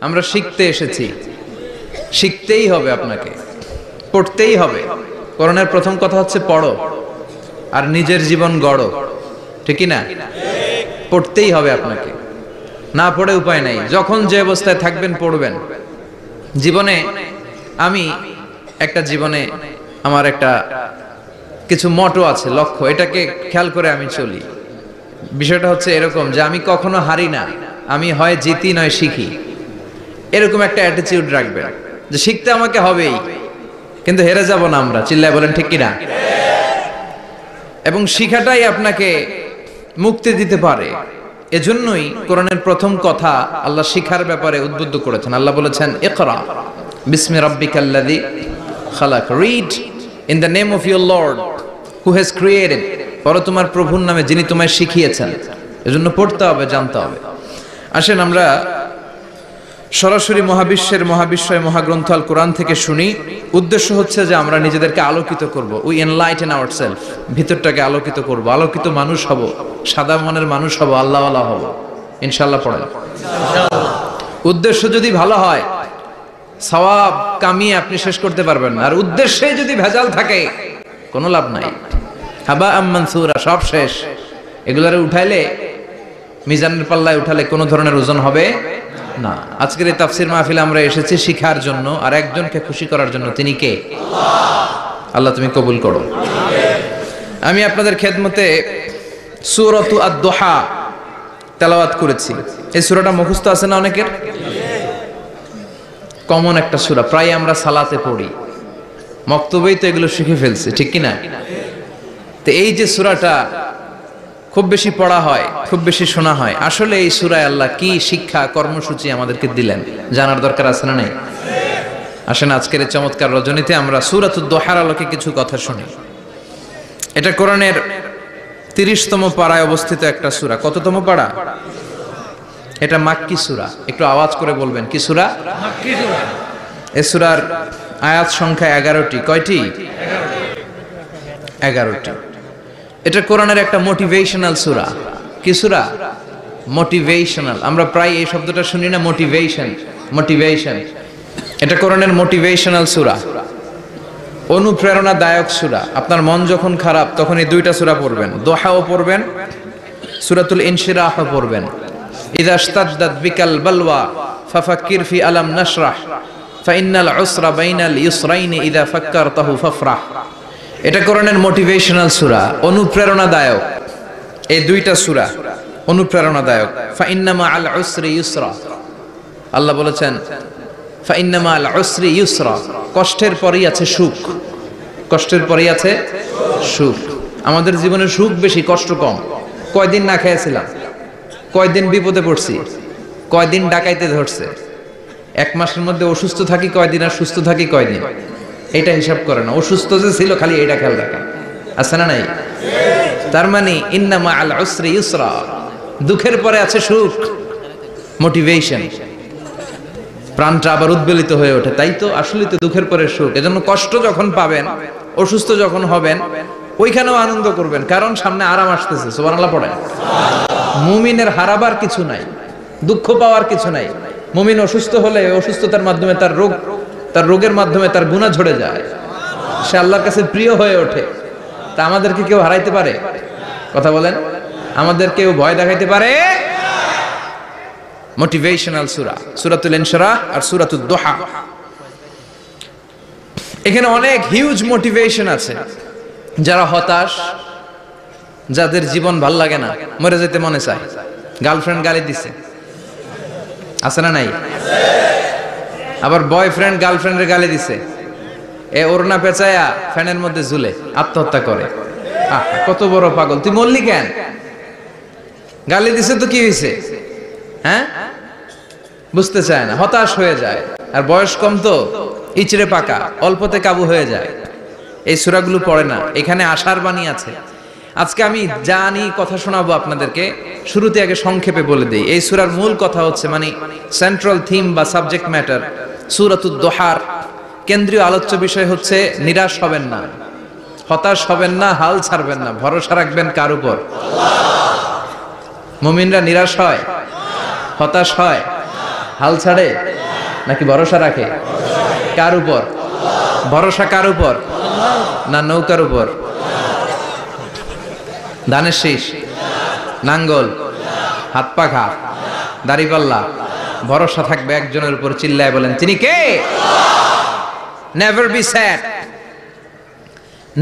আমরা শিখতে এসেছি, শিখতেই হবে, আপনাকে পড়তেই হবে। কোরআনের প্রথম কথা হচ্ছে পড়ো আর নিজের জীবন গড়ো, ঠিক কি না? পড়তেই হবে আপনাকে, না পড়ে উপায় নাই। যখন যে অবস্থায় থাকবেন পড়বেন। জীবনে আমি জীবনে আমার একটা কিছু মটো আছে, লক্ষ্য, এটাকে খেয়াল করে আমি চলি। বিষয়টা হচ্ছে এরকম যে আমি কখনো হারি না, আমি হয় জিতি নয় শিখি, এরকম একটা অ্যাটিটিউড রাখবেন যে শিখতে আমাকে হবেই, কিন্তু হেরে যাব না আমরা। চিল্লায় বলেন ঠিক কিনা? এবং শিখাটাই আপনাকে মুক্তি দিতে পারে। এজন্যই কোরআনের প্রথম কথা আল্লাহ শিখার ব্যাপারে উদ্বুদ্ধ করেছেন। আল্লাহ বলেছেন, ইকরা বিসমি রাব্বিকাল্লাযী খালাক, read in the name of your lord who has created, পড়ো তোমার প্রভুর নামে যিনি তোমায় শিখিয়েছেন। এজন্য পড়তে হবে, জানতে হবে। আসেন আমরা সরাসরি মহাবিশ্বয় মহাগ্রন্থ আল কোরআন থেকে শুনি। উদ্দেশ্য হচ্ছে যে আমরা নিজেদেরকে আলোকিত করব, উই এনলাইটেন আওয়ারসেলফ, ভিতরটাকে আলোকিত করব, আলোকিত মানুষ হব, সাদা মনের মানুষ হব, আল্লাহওয়ালা হব ইনশাআল্লাহ। পড়েন উদ্দেশ্য যদি ভালো হয়, সওয়াব কামিয়ে আপনি শেষ করতে পারবেন না। আর উদ্দেশ্যে যদি ভেজাল থাকে কোনো লাভ নাই, হাবা মানসুরা, সব শেষ। এগুলারে উঠাইলে, মিজানের পাল্লায় উঠালে কোনো ধরনের ওজন হবে না। আজকের এই তাফসীর মাহফিলে আমরা এসেছি শিখার জন্য আর একজনকে খুশি করার জন্য। তিনি কে? আল্লাহ তুমি কবুল করো। আমি আপনাদের খেদমতে সূরাতু আদ-দুহা তেলাওয়াত করেছি। এই সূরাটা মুখস্থ আছে না অনেকের? কমন একটা সূরা, প্রায় আমরা সালাতে পড়ি, মক্তবেই তো এগুলো শিখে ফেলছি, ঠিক কি না? তো এই যে সূরাটা খুব বেশি পড়া হয়, খুব বেশি শোনা হয়, আসলে এই সূরায় আল্লাহ কি শিক্ষা কর্মসূচি আমাদেরকে দিলেন জানার দরকার আছে না নাই? আসেন আজকের এই চমৎকার রজনীতে আমরা সূরাতুদ দুহার আলোকে কিছু কথা শুনি। এটা কোরআনের 30তম পারায় অবস্থিত একটা সূরা। কততম পারা? এটা মাক্কি সূরা। একটু আওয়াজ করে বলবেন, কি সূরা? মাক্কি সূরা। এই সূরার আয়াত সংখ্যা 11টি। কয়টি? 11টি। এটা কোরআনের একটা মোটিভেশনাল সূরা। কি সূরা? মোটিভেশনাল। আমরা প্রায় এই শব্দটা শুনি না, মোটিভেশন। এটা কোরআনের মোটিভেশনাল সূরা, অনুপ্রেরণাদায়ক সূরা। আপনার মন যখন খারাপ তখন এই দুইটা সূরা পড়বেন, দোহাও পড়বেন, সূরাতুল ইনশিরাহও পড়বেন। ইযা ইশতাদ্দাত বিকাল বালওয়া ফাফাক্কির ফি আলাম নাশরাহ ফাইন্নাল উসরা বাইনাল ইউসরাইনি ইযা ফাক্কারতাহু ফাফরাহ। এটা কোরআনের মোটিভেশনাল সূরা, অনুপ্রেরণাদায়ক। এই দুইটা সূরা অনুপ্রেরণাদায়ক। ফাইন্নামা আল উসরি ইউসরা, আল্লাহ বলেছেন ফাইন্নামা আল উসরি ইউসরা, কষ্টের পরেই আছে সুখ, কষ্টের পরেই আছে সুখ। আমাদের জীবনে সুখ বেশি, কষ্ট কম। কয়দিন না খেয়েছিলাম, কয়দিন বিপদে পড়ছি, কয়দিন ডাকাইতে ধরছে, এক মাসের মধ্যে অসুস্থ থাকি কয়দিন আর সুস্থ থাকি কয়দিন, এটা হিসাব করে না। অসুস্থ যে ছিল খালি এটা খেয়াল রাখেন, আছে না নাই? তার মানে ইন্নামা আল উসরি ইউসরা, দুঃখের পরে আছে সুখ, মোটিভেশন। প্রাণটা আবার উদ্বেলিত হয়ে ওঠে, তাই তো আসলে তো দুঃখের পরে সুখ। এজন্য কষ্ট যখন পাবেন, অসুস্থ যখন হবেন, ওইখানেও আনন্দ করবেন, কারণ সামনে আরাম আসতেছে। সুবহানাল্লাহ পড়েন। মুমিনের হারাবার কিছু নাই, দুঃখ পাওয়ার কিছু নাই। মুমিন অসুস্থ হলে অসুস্থতার মাধ্যমে তার রোগের মাধ্যমে তার গুনাহ ঝরে যায়, সে আল্লাহর কাছে প্রিয় হয়ে ওঠে। তা আমাদেরকে কেউ হারাইতে পারে? কথা বলেন, আমাদের কেউ ভয় দেখাইতে পারে? মোটিভেশনাল সূরা, সূরাতুল ইনশিরাহ আর সূরাতুদ দুহা। এখানে অনেক হিউজ মোটিভেশন আছে। যারা হতাশ, যাদের জীবন ভাল লাগে না, মরে যেতে মনে চায়, গার্লফ্রেন্ড গালি দিছে, আছে না নাই? আবার বয়ফ্রেন্ড গার্লফ্রেন্ডের গালি দিছে, এ ওড়না পেঁচায়া ফ্যানের মধ্যে ঝুলে আত্মহত্যা করে। কত বড় পাগল, তুই মরলি কেন? গালি দিছে তো কি হয়েছে? হ্যাঁ, বুঝতে চায় না, হতাশ হয়ে যায়। আর বয়স কম তো ইচড়ে পাকা, অল্পতে কাবু হয়ে যায়। এই সূরাগুলো পড়ে না। এখানে আশার বাণী আছে। আজকে আমি জানি কথা শোনাবো আপনাদেরকে, শুরুতে আগে সংক্ষেপে বলে দেই। এই সূরার মূল কথা হচ্ছে, মানে সেন্ট্রাল থিম বা সাবজেক্ট ম্যাটার সূরাতুদ দুহার কেন্দ্রীয় আলোচ্য বিষয় হচ্ছে নিরাশ হবেন না, হতাশ হবেন না, হাল ছাড়বেন না, ভরসা রাখবেন কার উপর? মুমিনরা নিরাশ হয়, হতাশ হয়, হাল ছাড়ে নাকি ভরসা রাখে? কার উপর ভরসা? কার উপর? না নৌকার উপর? ধানের শীষ, নাঙ্গল, হাত পাখা, দাড়িপাল্লা, ভরসা থাকবে একজনের উপর। চিল্লায় বলেন তিনি কে? Never be sad,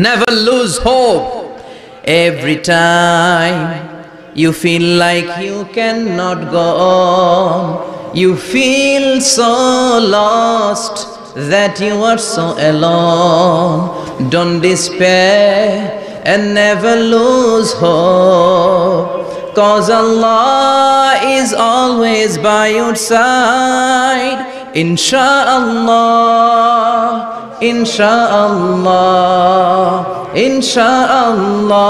never lose hope. Every time you feel like you cannot go on, you feel so lost that you are so alone. Don't despair and never lose hope, 'cause Allah is always by your side. Insha'Allah, Insha'Allah, Insha'Allah,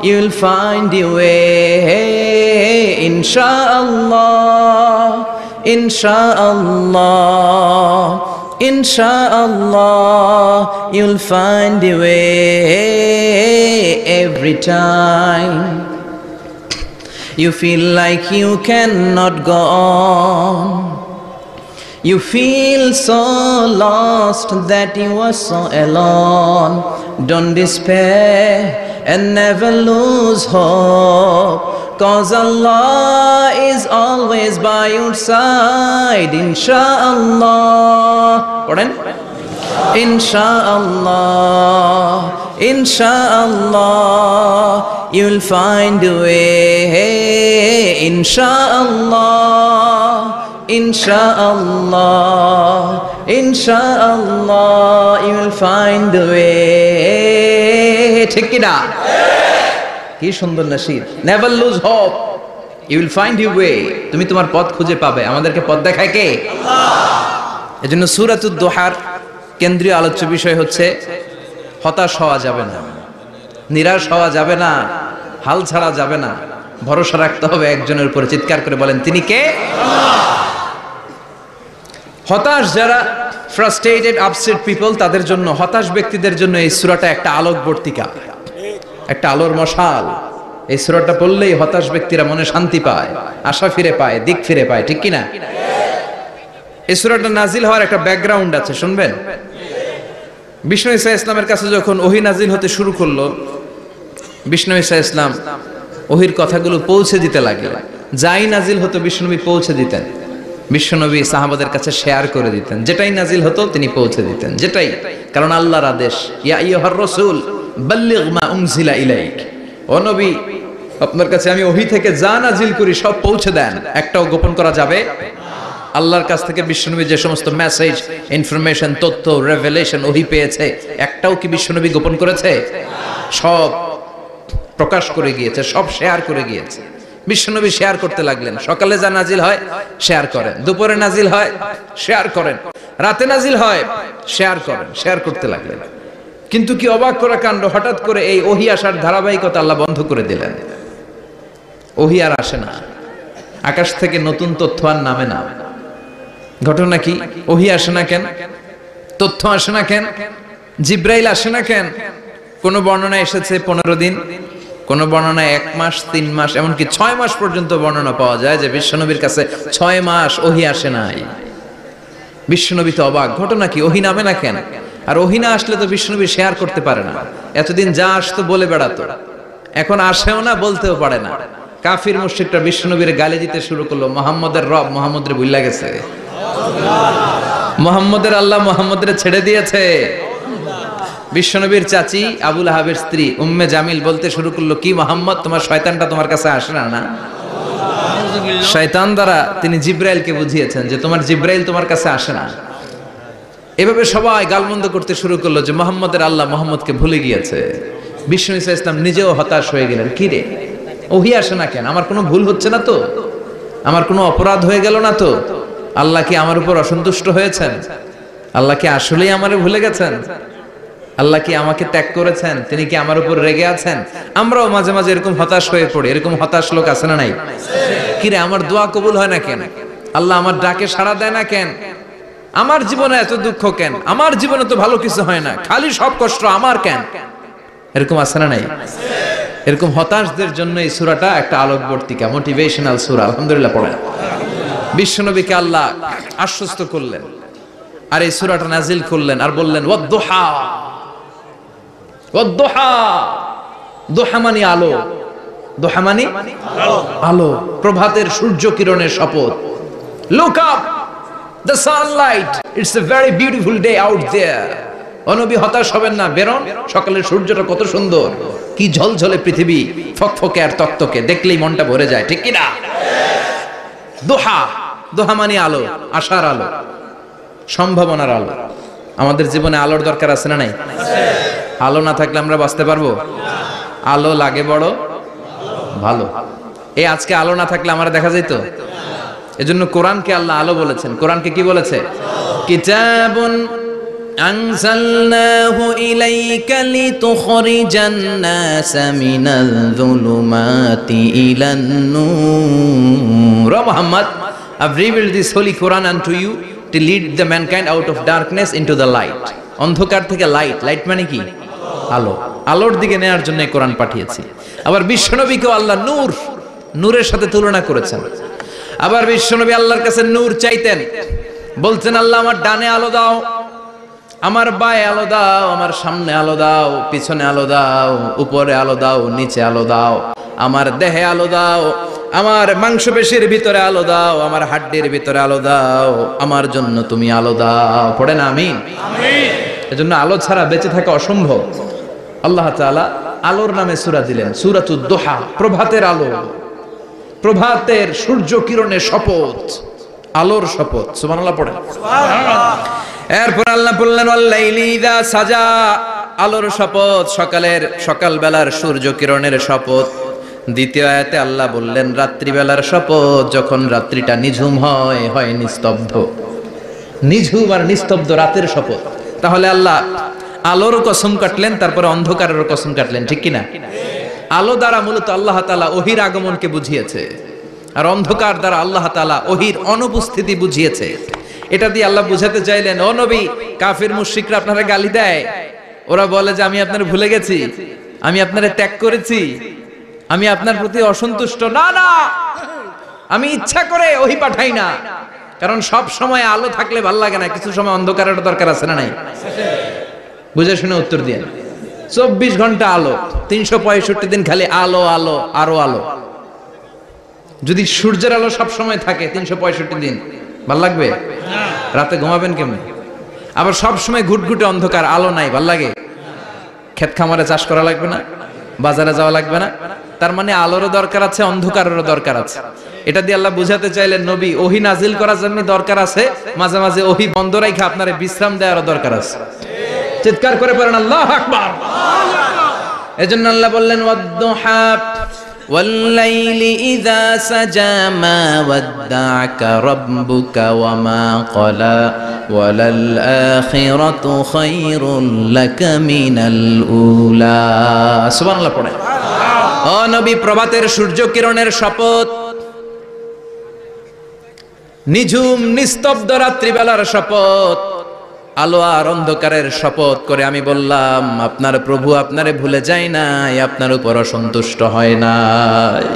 you'll find your way. Insha'Allah, Insha'Allah, Insha'Allah, you'll find your way. Every time you feel like you cannot go on, you feel so lost that you are so alone. Don't despair and never lose hope, 'cause Allah is always by your side. Insha'Allah, pardon? Insha'Allah, Insha'Allah, you'll find a way. Insha'Allah, Insha'Allah, Insha'Allah, you'll find a way. ঠিক কি না? কি সুন্দর nasheed. Never lose hope, you will find your way. তুমি তোমার পথ খুঁজে পাবে। আমাদেরকে পথ দেখায় কে? আল্লাহ। এজন্য সূরাতুদ দুহার কেন্দ্রীয় আলোচ্য বিষয় হচ্ছে হতাশ হওয়া যাবে না, নিরাশ হওয়া যাবে না, হাল ছাড়া যাবে না, ভরসা রাখতে হবে একজনের উপরে। চিৎকার করে বলেন তিনি কে? হতাশ যারা, ফ্রাস্ট্রেটেড আপসেট পিপল, তাদের জন্য, হতাশ ব্যক্তিদের জন্য এই সূরাটা একটা আলোকবর্তিকা, একটা আলোর মশাল। এই সূরাটা পড়লেই হতাশ ব্যক্তিরা মনে শান্তি পায়, আশা ফিরে পায়, দিক ফিরে পায়। ঠিক কি না? এই সূরাটা নাজিল হওয়ার একটা ব্যাকগ্রাউন্ড আছে, শুনবেন। বিষ্ণু ঈসা ইসলামের কাছে যখন ওহী নাজিল হতে শুরু করলো, বিষ্ণু ঈসা ইসলাম ওহীর কথাগুলো পৌঁছে দিতে লাগলেন। যাই নাজিল হতো বিষ্ণুনবী পৌঁছে দিতেন, বিশ্বনবী সাহাবাদের কাছে শেয়ার করে দিতেন। যেটাই নাজিল হতো তিনি পৌঁছে দিতেন, যেটাই, কারণ আল্লাহর আদেশ, ইয়া আইয়ুহার রাসূল বাল্লিগ মা উনজিলা ইলাইক, ও নবী আপনার কাছে আমি ওহী থেকে যা নাজিল করি সব পৌঁছে দেন, একটাও গোপন করা যাবে। আল্লাহর কাছ থেকে বিশ্বনবী যে সমস্ত মেসেজ, ইনফরমেশন, তথ্য, রেভেলেশন ওহী পেয়েছে, একটাও কি বিশ্বনবী গোপন করেছে? সব প্রকাশ করে গিয়েছে, সব শেয়ার করে গিয়েছে। বিশ্বনবী শেয়ার করতে লাগলেন। সকালে যা নাজিল হয় শেয়ার করেন, দুপুরে নাজিল হয় শেয়ার করেন, রাতে নাজিল হয় শেয়ার করেন, শেয়ার করতে লাগলেন। কিন্তু কি অবাক করা কাণ্ড, হঠাৎ করে এই ওহী আসার ধারাবাহিকতা আল্লাহ বন্ধ করে দিলেন। ওহী আর আসে না, আকাশ থেকে নতুন তথ্য আর নামে না। ঘটনা কি? ওহী আসে না কেন? তথ্য আসে না কেন? জিব্রাইল আসে না কেন? কোন বর্ণনা এসেছে 15 দিন, কোন বর্ণনায় 1 মাস, 3 মাস, এমনকি 6 মাস পর্যন্ত বর্ণনা পাওয়া যায় যে বিশ্বনবীর কাছে 6 মাস ওহী আসে নাই। বিশ্বনবী তো অবাক, ঘটনা কি? ওহী নামে না কেন? আর ওহী না আসলে তো বিশ্বনবী শেয়ার করতে পারে না। এতদিন যা আসতো বলে বেড়াতো, এখন আসেও না, বলতেও পারে না। কাফির মুশরিকরা বিশ্বনবীর গালি দিতে শুরু করলো, মুহাম্মদের রব মুহাম্মদের ভুইলা গেছে, মুহাম্মদের আল্লাহ মুহাম্মদের ছেড়ে দিয়েছে। বিশ্বনবীর চাচি আবু লাহাবের স্ত্রী উম্মে জামিল বলতে শুরু করলো, কি মুহাম্মদ, তোমার শয়তানটা তোমার কাছে আসে না? না, শয়তান দ্বারা তিনি জিব্রাইলকে বুঝিয়েছেন যে তোমার জিব্রাইল তোমার কাছে আসে না। এভাবে সবাই গালমন্দ করতে শুরু করলো যে মুহাম্মদের আল্লাহ মুহাম্মদকে ভুলে গিয়েছে। বিষ্ণু ঈসা ইসলাম নিজেও হতাশ হয়ে গেলেন। কি রে, ওহী আসে না কেন? আমার কোনো ভুল হচ্ছে না তো? আমার কোনো অপরাধ হয়ে গেল না তো? আল্লাহ কি আমার উপর অসন্তুষ্ট হয়েছেন? আল্লাহ কি আসলেই আমারে ভুলে গেছেন? আল্লাহ কি আমাকে ত্যাগ করেছেন? তিনি কি আমার উপর রেগে আছেন? আমরাও মাঝে মাঝে এরকম হতাশ হয়ে পড়ি। এরকম হতাশ লোক আছে না নাই? কিরে, আমার দোয়া কবুল হয় না কেন? আল্লাহ আমার ডাকে সাড়া দেয় না কেন? আমার জীবনে এত দুঃখ কেন? আমার জীবনে তো ভালো কিছু হয় না, খালি সব কষ্ট আমার কেন? এরকম আছে না নাই? এরকম হতাশদের জন্য এই সূরাটা একটা আলোকবর্তিকা, মোটিভেশনাল সূরা। আলহামদুলিল্লাহ পড়েন। বিশ্বনবীকে আল্লাহ আশ্বস্ত করলেন আর এই সূরাটা নাজিল করলেন আর বললেন ওয়াদ-দুহা, ওয়াদ-দুহা, দুহা মানে আলো, দুহা মানে আলো, প্রভাতের সূর্য কিরণের শপথ। Look up, the sunlight, it's a very beautiful day out there. ও নবী হতাশ হবেন না, বেরোন, সকালের সূর্যটা কত সুন্দর, কি ঝলঝলে পৃথিবী, ফকফকে আর তকতকে, দেখলেই মনটা ভরে যায়, ঠিক কি না? দুহা, দুহা মানে আলো, আশার আলো, সম্ভাবনার আলো। আমাদের জীবনে আলোর দরকার আছে না নাই? আলো না থাকলে আমরা বাঁচতে পারবো? আলো লাগে বড় ভালো। এই আজকে আলো না থাকলে আমরা দেখা যেত। এজন্য কোরআনকে আল্লাহ আলো বলেছেন। কোরআনকে কি বলেছে? কিতাবুন আনজালনাহু ইলাইকা লিতুখরিজান নাসা মিনাল যুলুমাতি ইলান নূর। Muhammad, I've revealed this holy Quran unto you to lead the mankind out of darkness into the light. অন্ধকার থেকে লাইট, লাইট মানে কি? আলো, আলোর দিকে নেয়ার জন্য কোরআন পাঠিয়েছি। আবার বিশ্বনবীকেও আল্লাহ নূর, নূরের সাথে তুলনা করেছেন। আবার বিশ্বনবী আল্লাহর কাছে নূর চাইতেন, বলতেন আল্লাহ আমার ডানে আলো দাও, আমার বায়ে আলো দাও, আমার সামনে আলো দাও, পিছনে আলো দাও, উপরে আলো দাও, নিচে আলো দাও, আমার দেহে আলো দাও, আমার মাংসপেশির ভিতরে আলো দাও, আমার হাড্ডির ভিতরে আলো দাও, আমার জন্য তুমি আলো দাও। পড়ে না আমিন? এজন্য আলো ছাড়া বেঁচে থাকা অসম্ভব। আল্লাহ তাআলা আলোর নামে সূরা দিলেন, সূরাতুদ দুহা, প্রভাতের আলো, প্রভাতের সূর্য কিরণের শপথ, আলোর শপথ। সুবহানাল্লাহ পড়েন। এরপর আল্লাহ বললেন ওয়াল-লাইলি ইযা সাজা, আলোর শপথ, সকালের, সকালবেলার সূর্য কিরণের শপথ। দ্বিতীয় আয়াতে আল্লাহ বললেন রাত্রিবেলার শপথ, যখন রাত্রিটা নিঝুম হয়, হয় নিস্তব্ধ, নিঝুম আর নিস্তব্ধ রাতের শপথ। তাহলে আল্লাহ আলোর কসম কাটলেন, তারপরে অন্ধকারের কসম কাটলেন, ঠিক কিনা? আলো দ্বারা মূলত আল্লাহ তাআলা ওহির আগমনকে বুঝিয়েছে, আর অন্ধকার দ্বারা আল্লাহ তাআলা ওহির অনুপস্থিতি বুঝিয়েছে। এটা দিয়ে আল্লাহ বুঝাতে চাইলেন, ও নবী, কাফির মুশরিকরা আপনারা গালি দেয়, ওরা বলে যে আমি আপনারে ভুলে গেছি, আমি আপনারে ত্যাগ করেছি, আমি আপনার প্রতি অসন্তুষ্ট। না না, আমি ইচ্ছা করে ওহি পাঠাই না, কারণ সব সময় আলো থাকলে ভাল লাগে না, কিছু সময় অন্ধকারের দরকার আছে না নাই? বুঝে শুনে উত্তর দিয়ে। 24 ঘন্টা আলো, 365 দিন খালি আলো, আলো, আরো আলো। যদি সূর্যের আলো সব সময় থাকে 365 দিন, ভাল লাগবে? রাতে ঘুমাবেন কেমনে? আবার সব সময় ঘুটঘুটে অন্ধকার, আলো নাই, ভাল লাগে? ক্ষেত খামারে চাষ করা লাগবে না, বাজারে যাওয়া লাগবে না। তার মানে আলোরও দরকার আছে, অন্ধকারেরও দরকার আছে। এটা দিয়ে আল্লাহ বুঝাতে চাইলেন, নবী, ওহি নাজিল করার জন্য দরকার আছে, মাঝে মাঝে ওহি বন্ধ রাখা আপনারে বিশ্রাম দেওয়ারও দরকার আছে। চিৎকার করে পড়েন আল্লাহু আকবার। এজন্য আল্লাহ বললেন ওয়াদ-দুহা ওয়াল-লাইলি ইযা সাজা মা ওয়াদ্দা'আকা রাব্বুকা ওয়া মা ক্বালা ওয়ালাল আখিরাতু খায়রুল লাকা মিনাল উলা। সুবহানাল্লাহ পড়েন। ও নবী, প্রভাতের সূর্য কিরণের শপথ, নিঝুম নিস্তব্ধ রাত্রিবেলার শপথ, আলো আর অন্ধকারের শপথ করে আমি বললাম, আপনার প্রভু আপনারে ভুলে যায় নাই, আপনার উপর অসন্তুষ্ট হয় নাই।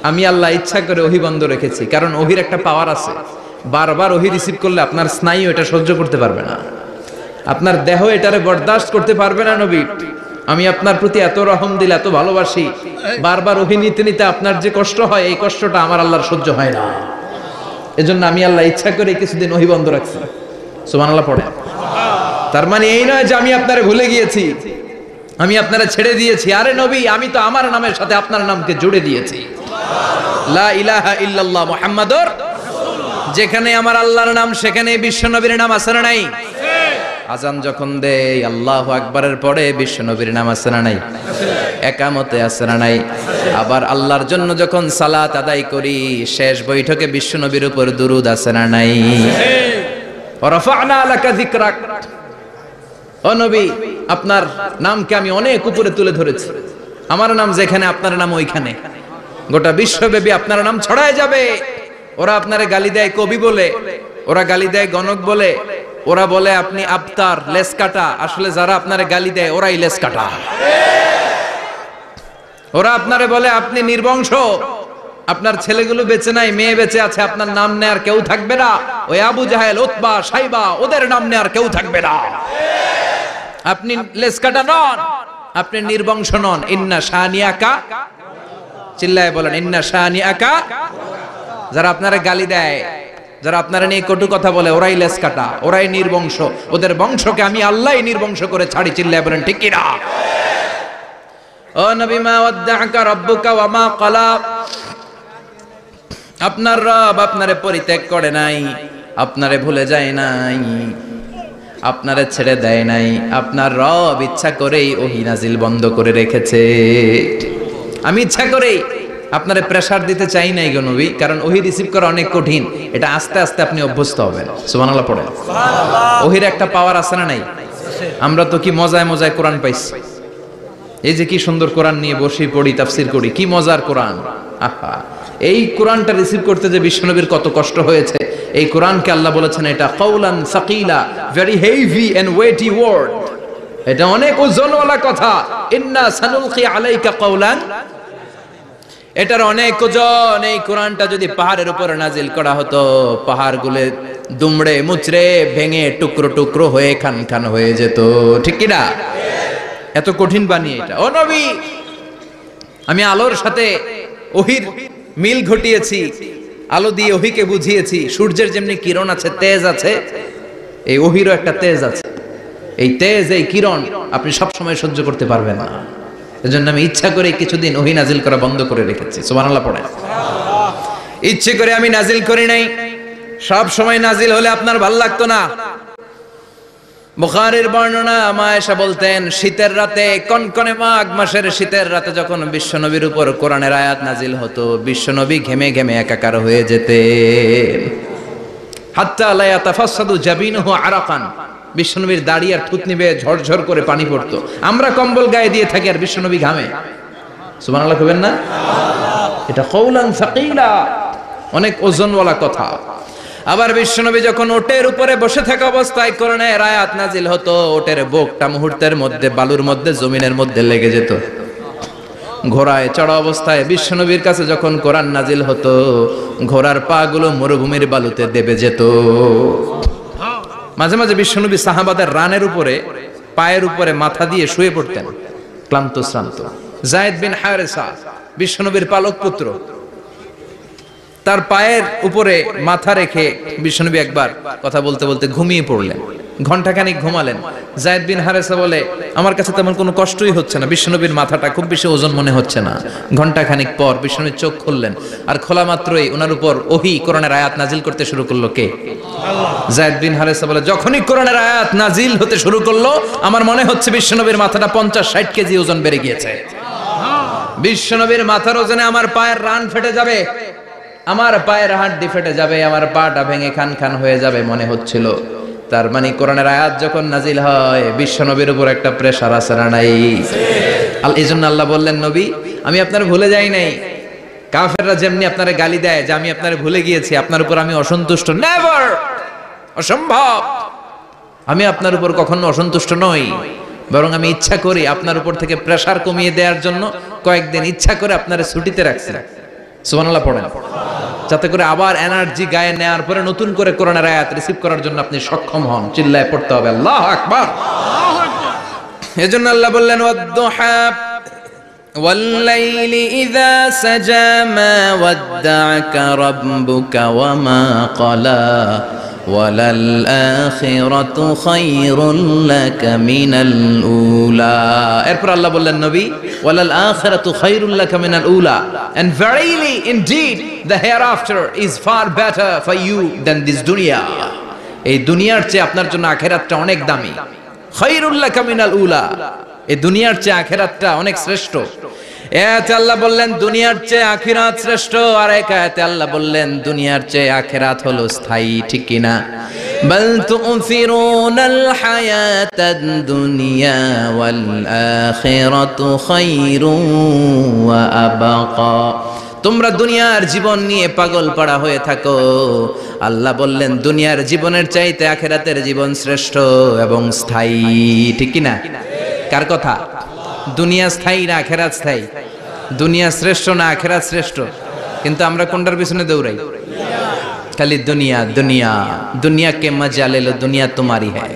আমি আল্লাহ ইচ্ছা করে ওহি বন্ধ রেখেছি, কারণ ওহির একটা পাওয়ার আছে, বারবার ওহি রিসিভ করলে আপনার স্নায়ু এটা সহ্য করতে পারবে না, আপনার দেহ এটারে বরদাস্ত করতে পারবে না। নবী, আমি আপনার প্রতি এত রহম দিল, এত ভালোবাসি, বারবার ওহি নিতে নিতে আপনার যে কষ্ট হয়, এই কষ্টটা আমার আল্লাহর সহ্য হয় না। এজন্য আমি আল্লাহ ইচ্ছা করে কিছুদিন ওহি বন্ধ রাখছি। সুবহানাল্লাহ পড়ে। তার মানে এই নয় যে আমি আপনারে ভুলে গিয়েছি, আমি আপনারে ছেড়ে দিয়েছি। আরে নবী, আমি তো আমার নামের সাথে আপনার নামকে জুড়ে দিয়েছি, লা ইলাহা ইল্লাল্লাহ মুহাম্মাদুর রাসূলুল্লাহ। যেখানে আমার আল্লাহর নাম, সেখানে বিশ্ব নবীর নাম আছে না নাই? আজান যখন দেই আল্লাহু আকবারের পরে বিশ্ব নবীর নাম আছে না নাই? একামতে আছে না নাই? আবার আল্লাহর জন্য যখন সালাত আদায় করি, শেষ বৈঠকে বিশ্ব নবীর উপর দুরূদ আছে না নাই? রাফা'না লাকা যিকরাক। ও নবী, আপনার নামকে আমি অনেক উপরে তুলে ধরেছি, আমার নাম যেখানে আপনার নাম ওইখানে, গোটা বিশ্বব্যাপী আপনার নাম ছড়ায় যাবে। ওরা আপনারে গালি দেয় কবি বলে, ওরা গালি দেয় গণক বলে, ওরা বলে আপনি আবতার, লেস কাটা। আসলে যারা আপনারে গালি দেয় ওরাই লেস কাটা। ওরা আপনারে বলে আপনি নির্বংশ, আপনার ছেলেগুলো বেঁচে নাই, মেয়ে বেঁচে আছে, আপনার নাম নেয়ার কেউ থাকবে না। ওই আবু জাহেল, উতবা, সাইবা, ওদের নাম নেয়ার কেউ থাকবে না। আপনি লেসকাটা নন, আপনি নির্বংশ নন। ইন্না শানিয়াকা, চিল্লায় বলেন ইন্না শানিয়াকা। যারা আপনারা গালি দেয়, যারা আপনারা নিয়ে কটু কথা বলে, ওরাই লেসকাটা, ওরাই নির্বংশ। ওদের বংশকে আমি আল্লাহই নির্বংশ করে ছাড়ি। চিল্লায় বলেন ঠিক কি না? ও নবী, মা ওয়াদ্দাআকা রাব্বুকা ওয়া মা ক্বালা। আপনার রব আপনারে পরিত্যাগ করে নাই, আপনারে ভুলে যায় নাই, আপনারে ছেড়ে দেয় নাই। আপনার রব ইচ্ছা করেই ওহী নাজিল বন্ধ করে রেখেছে। আমি ইচ্ছা করেই আপনারে প্রেসার দিতে চাই নাই গো নবী, কারণ ওহী রিসিভ করা অনেক কঠিন। এটা আস্তে আস্তে আপনি অভ্যস্ত হবেন। সুবহানাল্লাহ পড়েন। সুবহানাল্লাহ। ওহীর একটা পাওয়ার আছে না নাই? আমরা তো কি মজায় মজায় কোরআন পাইছি। এই যে কি সুন্দর কোরআন নিয়ে বসি, পড়ি, তাফসীর করি, কি মজার কোরআন। আহা, এই কোরআনটা রিসিভ করতে যে বিশ্বনবীর কত কষ্ট হয়েছে। এই কোরআনকে আল্লাহ বলেছেন এটা কাউলান সাকিলা, very heavy and weighty word. এটা অনেক ওজনওয়ালা কথা। ইন্না সানুলকি আলাইকা কাউলান, এটার অনেক ওজন। এই কোরআনটা যদি পাহাড়ের উপরে নাজিল করা হতো, পাহাড়গুলো দুমড়ে মুচড়ে ভেঙে টুকরো টুকরো হয়ে খান খান হয়ে যেত। ঠিক কি না? এত কঠিন বানিয়ে এটা। ও নবী, আমি আলোর সাথে ওহীর মিল ঘটিয়েছি, আলো দিয়ে ওহীকে বুঝিয়েছি। সূর্যের যেমনি কিরণ আছে, তেজ আছে, এই ওহীরও একটা তেজ আছে। এই তেজ, এই কিরণ আপনি সব সময় সহ্য করতে পারবেন না। এজন্য আমি ইচ্ছা করে কিছুদিন ওহী নাজিল করা বন্ধ করে রেখেছি। সুবহানাল্লাহ পড়েন। ইচ্ছে করে আমি নাজিল করি নাই। সব সময় নাজিল হলে আপনার ভাল লাগতো না। বুখারীর বর্ণনা, মা আয়েশা বলতেন, শীতের রাতে, কনকনে মাঘ মাসের শীতের রাতে যখন বিশ্বনবীর উপর কোরআনের আয়াত নাজিল হতো, বিশ্বনবী ঘেমে ঘেমে একাকার হয়ে যেতেন। হাত্তা লা ইয়াতাফাসসাদু জাবিনুহু আরাকান, বিশ্বনবীর দাড়ি আর থুতনি বেয়ে ঝরঝর করে পানি পড়তো। আমরা কম্বল গায়ে দিয়ে থাকি আর বিশ্বনবী ঘামে। সুবহানাল্লাহ কইবেন না? এটা কওলান সাকিলা, অনেক ওজনওয়ালা কথা। আবার বিশ্বনবী যখন ওটের উপরে বসে থাকা অবস্থায় কোরআনের আয়াত নাজিল হতো, ওটের বুকটা মুহূর্তের মধ্যে বালুর মধ্যে, জমিনের মধ্যে লেগে যেত। ঘোড়ায় চড়া অবস্থায় বিশ্বনবীর কাছে যখন কোরআন নাজিল হতো, ঘোড়ার পা গুলো মরুভূমির বালুতে দেবে যেত। মাঝে মাঝে বিশ্বনবী সাহাবাদের রানের উপরে, পায়ের উপরে মাথা দিয়ে শুয়ে পড়তেন, ক্লান্ত শ্রান্ত। যায়েদ বিন হারেসা, বিশ্বনবীর পালক পুত্র, তার পায়ের উপরে মাথা রেখে বিশ্বনবী একবার কথা বলতে বলতে ঘুমিয়ে পড়লেন। ঘন্টাখানিক ঘুমালেন। যায়েদ বিন হারেসা বলে, আমার কাছে তেমন কোনো কষ্টই হচ্ছে না, বিশ্বনবীর মাথাটা খুব বেশি ওজন মনে হচ্ছে না। ঘন্টাখানিক পর বিশ্বনবী চোখ খুললেন, আর খোলা মাত্রই ওনার উপর ওহী কোরআনের আয়াত নাজিল করতে শুরু করলো। কে? আল্লাহ। যায়েদ বিন হারেসা বলে, যখনই কোরআনের আয়াত নাজিল হতে শুরু করলো, আমার মনে হচ্ছে বিশ্বনবীর মাথাটা 50-60 কেজি ওজন বেড়ে গিয়েছে। বিশ্বনবীর মাথার ওজনে আমার পায়ের রান ফেটে যাবে, আমার পায়ের হাড়ি ফেটে যাবে, আমার পাটা ভেঙে খান খান হয়ে যাবে মনে হচ্ছিল। তার মানে কোরআনের আয়াত যখন নাজিল হয়, বিশ্বনবীর উপর একটা প্রেসার আছে না নাই? এইজন্য আল্লাহ বললেন, নবী আমি আপনার ভুলে যাই নাই। কাফেররা যেমনি আপনারে গালি দেয় যে আমি আপনারে ভুলে গিয়েছি, আপনার উপর আমি অসন্তুষ্ট, নেভার, অসম্ভব। আমি আপনার উপর কখনো অসন্তুষ্ট নই, বরং আমি ইচ্ছা করি আপনার উপর থেকে প্রেসার কমিয়ে দেওয়ার জন্য কয়েকদিন ইচ্ছা করে আপনারে ছুটিতে রাখছি। সুবহানাল্লাহ পড়েন, যাতে করে আবার এনার্জি গায়ে নেওয়ার পরে নতুন করে কোরআনের আয়াত রিসিভ করার জন্য আপনি সক্ষম হন। চিল্লায় পড়তে হবে আল্লাহু আকবার। এজন্য আল্লাহ বললেন, ওয়াদ-দুহা ওয়াল-লাইলি ইযা সাজা মা ওয়াদ্দা'আকা রাব্বুকা ওয়া মা ক্বালা ওয়ালাল আখিরাতু খায়রুল লাকা মিনাল উলা। এরপর আল্লাহ বললেন, নবী ওয়ালাল আখিরাতু খায়রুল লাকা মিনাল উলা, and verily indeed the hereafter is far better for you than this dunya. এই দুনিয়ার চেয়ে আপনার জন্য আখিরাতটা অনেক দামি। খায়রুল লাকা মিনাল উলা, এই দুনিয়ার চেয়ে আখিরাতটা অনেক শ্রেষ্ঠ। এতে আল্লাহ বললেন দুনিয়ার চেয়ে আখিরাত শ্রেষ্ঠ, আর এক আয়াতে আল্লাহ বললেন দুনিয়ার চেয়ে আখিরাত হলো স্থায়ী। ঠিক কি না? বাল তু'থিরুনাল হায়াতাদ দুনিয়া ওয়াল আখিরাতু খায়রুন ওয়া আবকা। তোমরা দুনিয়ার জীবন নিয়ে পাগল পাড়া হয়ে থাকো, আল্লাহ বললেন দুনিয়ার জীবনের চাইতে আখিরাতের জীবন শ্রেষ্ঠ এবং স্থায়ী। ঠিক কি না? কার কথা? দুনিয়া স্থায়ী না আখিরাত স্থায়ী? দুনিয়া শ্রেষ্ঠ না আখিরাত শ্রেষ্ঠ? কিন্তু আমরা কোনটার পিছনে দৌড়াই? খালি দুনিয়া দুনিয়া। দুনিয়া কে মজা ले लो দুনিয়া তোমারি है,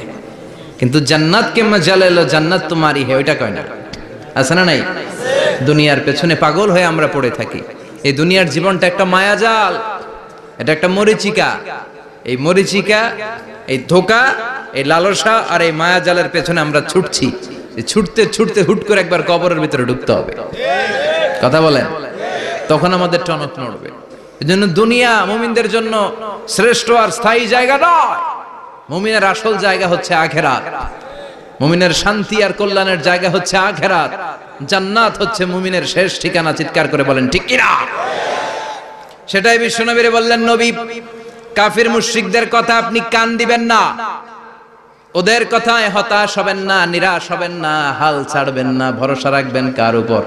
কিন্তু জান্নাত কে মজা ले लो জান্নাত তোমারি है, ওইটা কয় না? আছে না নাই? দুনিয়ার পেছনে পাগল হয়ে আমরা পড়ে থাকি। এই দুনিয়ার জীবনটা একটা মায়াজাল, এটা একটা মরিচিকা। এই মরিচিকা, এই ধোঁকা, এই লালসা আর এই মায়াজালের পেছনে আমরা ছুটছি। ছুটতে ছুটতে হুট করে একবার কবরের ভিতরে ঢুকতে হবে। কথা বলেন, তখন আমাদের টনক নড়বে। এজন্য দুনিয়া মুমিনদের জন্য শ্রেষ্ঠ আর স্থায়ী জায়গা নয়। মুমিনের আসল জায়গা হচ্ছে আখিরাত। মুমিনের শান্তি আর কল্যাণের জায়গা হচ্ছে আখিরাত। জান্নাত হচ্ছে মুমিনের শেষ ঠিকানা। চিৎকার করে বলেন ঠিক কিনা? সেটাই বিশ্বনবীরে বললেন, নবী কাফির মুশরিকদের কথা আপনি কান দিবেন না, ওদের কথায় হতাশ হবেন না, নিরাশ হবেন না, হাল ছাড়বেন না, ভরসা রাখবেন কার উপর?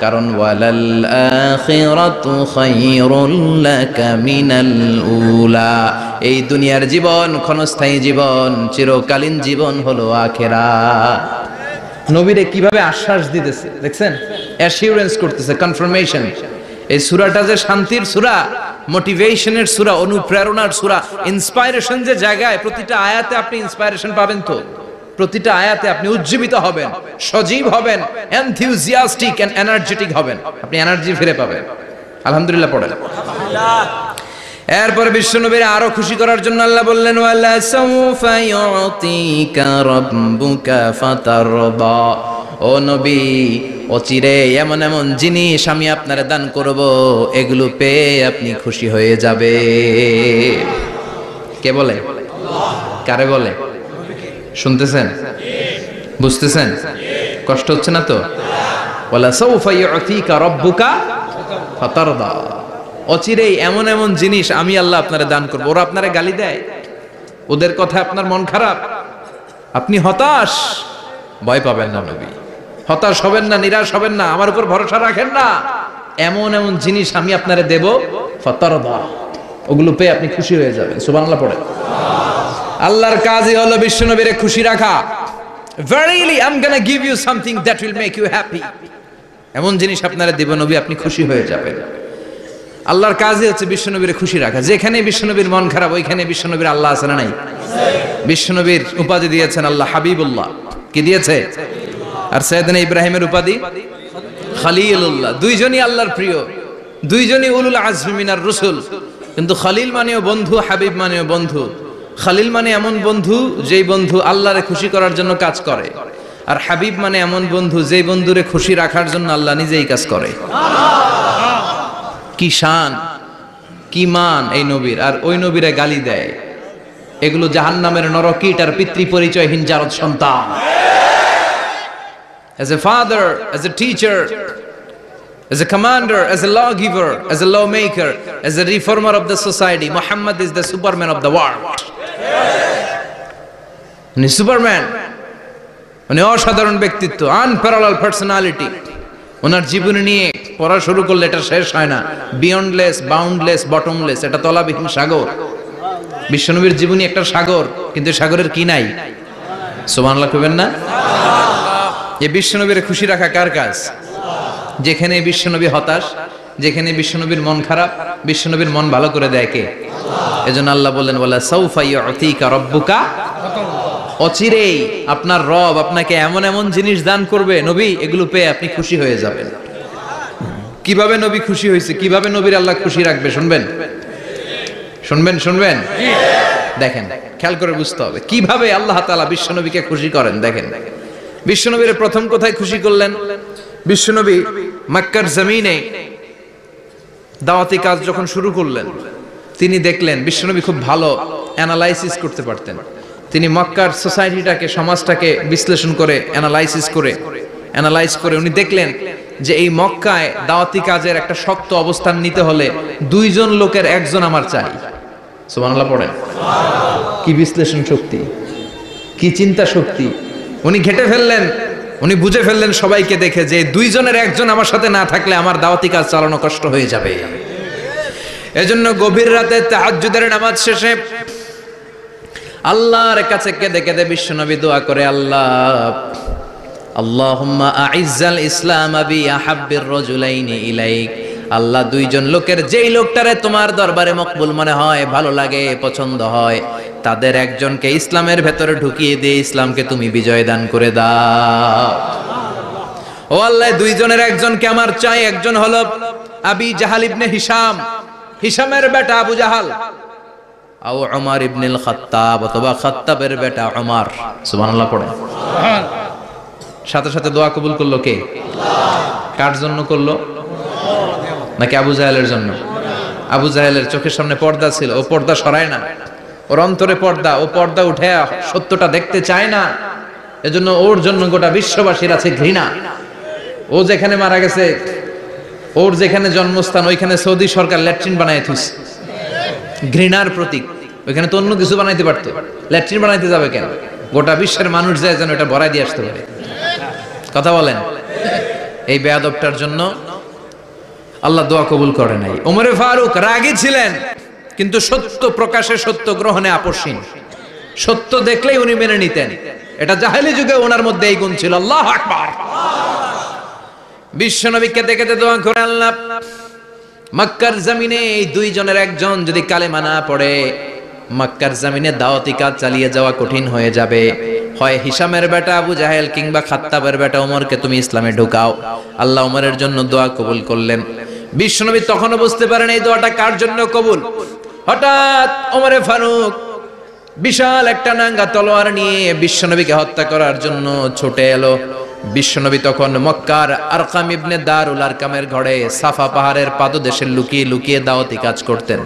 কারণ ওয়ালাল আখিরাতু খায়রুল লাকা মিনাল উলা, এই দুনিয়ার জীবন ক্ষণস্থায়ী জীবন, চিরকালীন জীবন হলো আখিরাত। নবীরে কিভাবে আশ্বাস দিতেছে দেখছেন, অ্যাসিউরেন্স করতেছে, কনফার্মেশন। এই সূরাটা যে শান্তির সূরা, মোটিভেশনের সূরা, অনুপ্রেরণার সূরা, ইন্সপাইরেশন যে জায়গায়, প্রতিটা আয়াতে আপনি ইন্সপাইরেশন পাবেন। তো প্রতিটা আয়াতে আপনি উজ্জীবিত হবেন, সজীব হবেন, এনথিউজিয়াস্টিক এন্ড এনার্জেটিক হবেন, আপনি এনার্জি ফিরে পাবেন। আলহামদুলিল্লাহ পড়েন। এরপর বিশ্বনবীর আরো খুশি করার জন্য আল্লাহ বললেন, ওয়ালা সাউফা ইউতিকা রাব্বুকা ফাতারদা, ও নবী অচিরে এমন এমন জিনিস আমি আপনারে দান করব, এগুলো পেয়ে আপনি খুশি হয়ে যাবে। কে বলে? কারে বলে? শুনতেছেন? বুঝতেছেন? কষ্ট হচ্ছে না তো? ওয়ালা সাউফা ইউতিকা রাব্বুকা ফাতারদা, অচিরেই এমন এমন জিনিস আমি আল্লাহ আপনারে দান করব। ওরা আপনারে গালি দেয়, ওদের কথা আপনার মন খারাপ, আপনি হতাশ, ভয় পাবেন না নবী, হতাশ হবেন না, নিরাশ হবেন না, আমার উপর ভরসা রাখেন না। এমন এমন জিনিস আমি আপনারে দেব, ফাতারদা, ওগুলো পেয়ে আপনি খুশি হয়ে যাবেন। সুবহানাল্লাহ পড়ে। আল্লাহর কাজই হলো বিশ্বনবীরে খুশি রাখা। Verily I'm gonna give you something that will make you happy, এমন জিনিস আপনারে দেব নবী, আপনি খুশি হয়ে যাবেন। আল্লাহর কাজই হচ্ছে বিশ্বনবীরে খুশি রাখা। যেখানে বিশ্বনবীর মন খারাপ, ওইখানে বিশ্বনবীর আল্লাহ আছে না নাই? বিশ্বনবীর উপাধি দিয়েছেন আল্লাহ হাবিবুল্লাহ। কি দিয়েছে? আর সাইয়েদনা ইব্রাহিমের উপাধি খলিলুল্লাহ। দুইজনই আল্লাহর প্রিয়, দুইজনই উলুল আজমি মিনার রাসূল। কিন্তু খলিল মানেও বন্ধু, হাবিব মানেও বন্ধু। খলিল মানে এমন বন্ধু যেই বন্ধু আল্লাহরে খুশি করার জন্য কাজ করে, আর হাবিব মানে এমন বন্ধু যেই বন্ধুরে খুশি রাখার জন্য আল্লাহ নিজেই কাজ করে। কি শান, কি মান এই নবীর! আর ওই নবীরে গালি দেয়। এগুলো জাহান্নামের নরকীট আর পিতৃ পরিচয়হীন জারদ সন্তান। As a father, as a teacher, as a commander, as a lawgiver, as a lawmaker, as a reformer of the society, Muhammad is the Superman of the world. উনি সুপারম্যান, উনি অসাধারণ ব্যক্তিত্ব, আনপ্যারালাল পার্সোনালিটি। ওনার জীবনী নিয়ে পড়া শুরু করলে এটা শেষ হয় না। বিয়ন্ডলেস, বাউন্ডলেস, বটমলেস, এটা তলাবিহীন সাগর। বিশ্বনবীর জীবনী একটা সাগর, কিন্তু সাগরের কি নাই? সুবহানাল্লাহ কইবেন না? এই বিশ্বনবীর খুশি রাখা কার কাজ? যেখানে বিশ্বনবী হতাশ, যেখানে বিশ্বনবীর মন খারাপ, বিশ্বনবীর মন ভালো করে দেয় কে? এজন্য আল্লাহ বললেন, ওয়ালা সাউফা ইউতিকা রাব্বুকা, অচিরেই আপনার রব আপনাকে এমন এমন জিনিস দান করবে নবী, এগুলো পেয়ে আপনি খুশি হয়ে যাবেন। কিভাবে নবী খুশি হয়েছে, কিভাবে নবীর আল্লাহ খুশি রাখবে শুনবেন? শুনবেন? শুনবেন? দেখেন, খেয়াল করে বুঝতে হবে কিভাবে আল্লাহ তাআলা বিশ্বনবীকে খুশি করেন। দেখেন, বিশ্বনবীর প্রথম কোথায় খুশি করলেন? বিশ্বনবী মক্কার জমিনে দাওয়াতি কাজ যখন শুরু করলেন, তিনি দেখলেন বিশ্বনবী খুব ভালো অ্যানালাইসিস করতে পারতেন। তিনি মক্কার সোসাইটিটাকে, সমাজটাকে বিশ্লেষণ করে অ্যানালাইজ করে উনি দেখলেন যে এই মক্কায় দাওয়াতি কাজের একটা শক্ত অবস্থান নিতে হলে দুইজন লোকের একজন আমার চাই। সুবহানাল্লাহ পড়েন। কি বিশ্লেষণ শক্তি, কি চিন্তা শক্তি! উনি ঘেটে ফেললেন, উনি বুঝে ফেললেন সবাইকে দেখে যে দুইজনের একজন আমার সাথে না থাকলে আমার দাওয়াতি কাজ চালানো কষ্ট হয়ে যাবে। এজন্য গভীর রাতে তাহাজ্জুদের নামাজ শেষে আল্লাহর কাছে কেঁদে কেঁদে বিশ্বনবী দোয়া করে, আল্লাহুম্মা আইজ্জাল ইসলাম বি আহাব্বির রাজুলাইনি ইলাইক, আল্লাহ দুইজন লোকের যেই লোকটারে তোমার দরবারে মকবুল মনে হয়, ভালো লাগে, পছন্দ হয়, তাদের একজনকে ইসলামের ভেতরে ঢুকিয়ে দিয়ে ইসলামকে তুমি বিজয় দান করে দাও। ও আল্লাহ, দুইজনের একজনকে আমার চাই। একজন হলো আবি জাহাল ইবনে হিশাম, হিশামের বেটা আবু জাহাল, আও উমর ইবনে আল খাত্তাব, অথবা খাত্তাবের বেটা উমর। সুবহানাল্লাহ পড়ে। সাথে সাথে দোয়া কবুল করলো কে? কার জন্য করলো? নাকি আবু জাহেলের জন্য? আবু জাহেলের চোখের সামনে পর্দা ছিল, ও পর্দা সরায় না। ওর অন্তরে পর্দা, ও পর্দা উঠে সত্যটা দেখতে চায় না। এজন্য ওর জন্য গোটা বিশ্ববাসীর আছে ঘৃণা। ও যেখানে মারা গেছে, ওর যেখানে জন্মস্থান, ওইখানে সৌদি সরকার ল্যাট্রিন বানায় থুইছে, ঘৃণার প্রতীক। ওইখানে তো অন্য কিছু বানাইতে পারতো, ল্যাট্রিন বানাইতে যাবে কেন? গোটা বিশ্বের মানুষ যায় যেন এটা ভরাই দিয়ে আসতে পারে। কথা বলেন। এই বেয়াদবটার জন্য আল্লাহ দোয়া কবুল করে নাই। ওমরে ফারুক রাগী ছিলেন, কিন্তু সত্য প্রকাশে, সত্য গ্রহণে আপোষহীন। সত্য দেখলেই উনি মেনে নিতেন। এটা জাহেলি যুগে ওনার মধ্যে এই গুণ ছিল। আল্লাহু আকবার। বিশ্বনবীকে দেখে দোয়া করে, আল্লাহ মক্কার জমিনে এই দুইজনের একজন যদি কালেমা না পড়ে, মক্কার জমিনে দাওয়াতি কাজ চালিয়ে যাওয়া কঠিন হয়ে যাবে। হয় হিশামের বেটা আবু জাহেল কিংবা খাত্তাবের বেটা ওমরকে তুমি ইসলামে ঢুকাও। আল্লাহ ওমরের জন্য দোয়া কবুল করলেন। বিশ্বনবী তখনও বুঝতে পারেন এই দোয়াটা কার জন্য কবুল। হঠাৎ ওমরে ফারুক বিশাল একটা নাঙ্গা তলোয়ার নিয়ে বিশ্বনবীকে হত্যা করার জন্য ছুটে এলো। বিশ্বনবী তখন মক্কার আরকাম ইবনে দারুল আরকামের ঘরে সাফা পাহাড়ের পাদদেশে লুকিয়ে লুকিয়ে দাওয়াতি কাজ করতেন।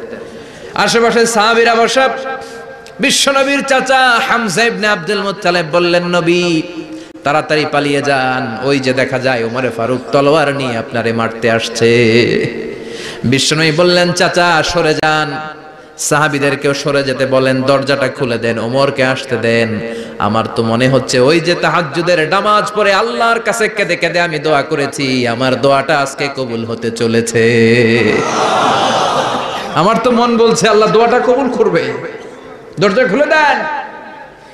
আশেপাশে সাহাবীরা বসা। বিশ্বনবীর চাচা হামজা ইবনে আব্দুল মুত্তালিব বললেন, নবী তাড়াতাড়ি পালিয়ে যান, ওই যে দেখা যায় ওমরে ফারুক তলোয়ার নিয়ে আপনারে মারতে আসছে। বিশ্বনবী বললেন, চাচা সরে যান। সাহাবীদেরকেও সরে যেতে বলেন, দরজাটা খুলে দেন, ওমরকে আসতে দেন। আমার তো মনে হচ্ছে ওই যে তাহাজ্জুদের নামাজ পড়ে আল্লাহর কাছে কেঁদে কেঁদে আমি দোয়া করেছি, আমার দোয়াটা আজকে কবুল হতে চলেছে। আমার তো মন বলছে আল্লাহ দোয়াটা কবুল করবে। দরজা খুলে দেন।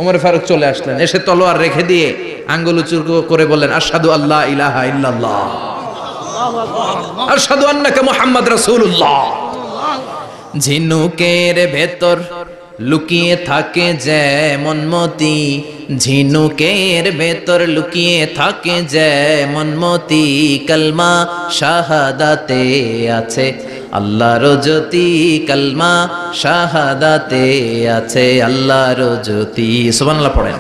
ওমর ফারুক চলে আসলেন, এসে তলোয়ার রেখে দিয়ে আঙ্গুল উঁচু করে বললেন, আশহাদু আল্লা ইলাহা ইল্লাল্লাহ, আশহাদু আন্নাকা মুহাম্মাদ রাসূলুল্লাহ। ঝিনুকের ভেতর লুকিয়ে থাকে যেমন মতি, ঝিনুকের ভেতর লুকিয়ে থাকে যেমন মতি, কালমা শাহাদাতে আছে আল্লাহর জ্যোতি, কালমা শাহাদাতে আছে আল্লাহর জ্যোতি। সুবহানাল্লাহ পড়েন।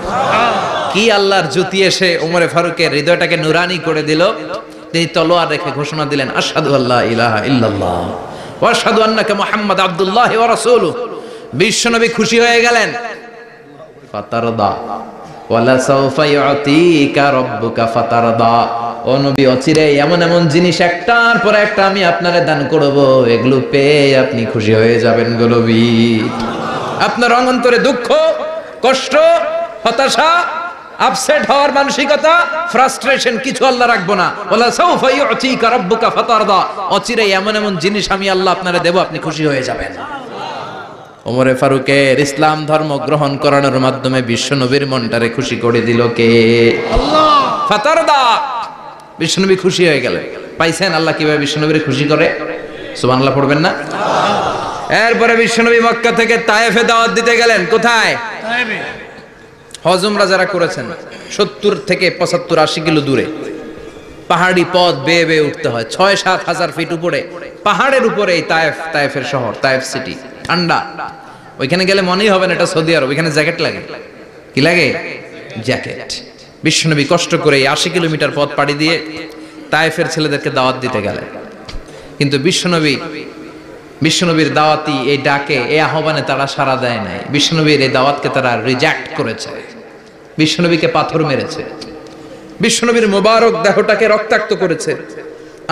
কি আল্লাহর জ্যোতি এসে ওমরে ফারুকের হৃদয়টাকে নুরানি করে দিল। তিনি তলোয়ার রেখে ঘোষণা দিলেন, আশহাদু আল্লা ইলাহা ইল্লাল্লাহ ওয়া আশহাদু আন্নাকা মুহাম্মাদ আবদুল্লাহ ওয়া রাসূলুহু। বিশ্বনবী খুশি হয়ে গেলেন। ফাতারদা ওয়ালা সাউফা ইউতিকা রাব্বুকা ফাতারদা। ও নবী, অচিরে এমন এমন জিনিস একটার পর একটা আমি আপনারে দান করব, এগুলো পেয়ে আপনি খুশি হয়ে যাবেন গো নবী। আপনার অন্তরে দুঃখ, কষ্ট, হতাশা, আপসেট হওয়ার মানসিকতা, ফ্রাস্ট্রেশন কিছু আল্লাহ রাখবো না। ওয়ালা সাউফা ইউতিকা রাব্বুকা ফাতারদা। অচিরে এমন এমন জিনিস আমি আল্লাহ আপনারে দেব, আপনি খুশি হয়ে যাবেন। ওমরে ফারুকের ইসলাম ধর্ম গ্রহণ করানোর মাধ্যমে বিশ্বনবীর মনটারে খুশি করে দিল কে? আল্লাহ। ফাতারদা। বিশ্বনবী খুশি হয়ে গেলেন। পাইছেন আল্লাহ কিভাবে বিশ্বনবীরে খুশি করে? সুবহানাল্লাহ পড়বেন না? এরপরে বিশ্বনবী মক্কা থেকে তায়েফে দাওয়াত দিতে গেলেন। কোথায়? তায়েফে। হজ উমরা যারা করেছেন 70 থেকে 75 80 কিলো দূরে পাহাড়ি পথ বেয়ে বেয়ে উঠতে হয়। 6-7 হাজার ফিট উপরে পাহাড়ের উপরে এই তায়েফের শহর, তায়েফ সিটি। ঠান্ডা। ওইখানে গেলে মনেই হবে না এটা সৌদি আরব। ওইখানে জ্যাকেট লাগে। কি লাগে? জ্যাকেট। বিশ্বনবী কষ্ট করে 80 কিলোমিটার পথ পাড়ি দিয়ে তায়েফের ছেলেদেরকে দাওয়াত দিতে গেলেন। কিন্তু বিশ্বনবীর দাওয়াতি এই ডাকে, এই আহ্বানে তারা সাড়া দেয় নাই। বিশ্বনবীর এই দাওয়াতকে তারা রিজেক্ট করেছে। বিশ্বনবীকে পাথর মেরেছে। বিশ্বনবীর মোবারক দেহটাকে রক্তাক্ত করেছে।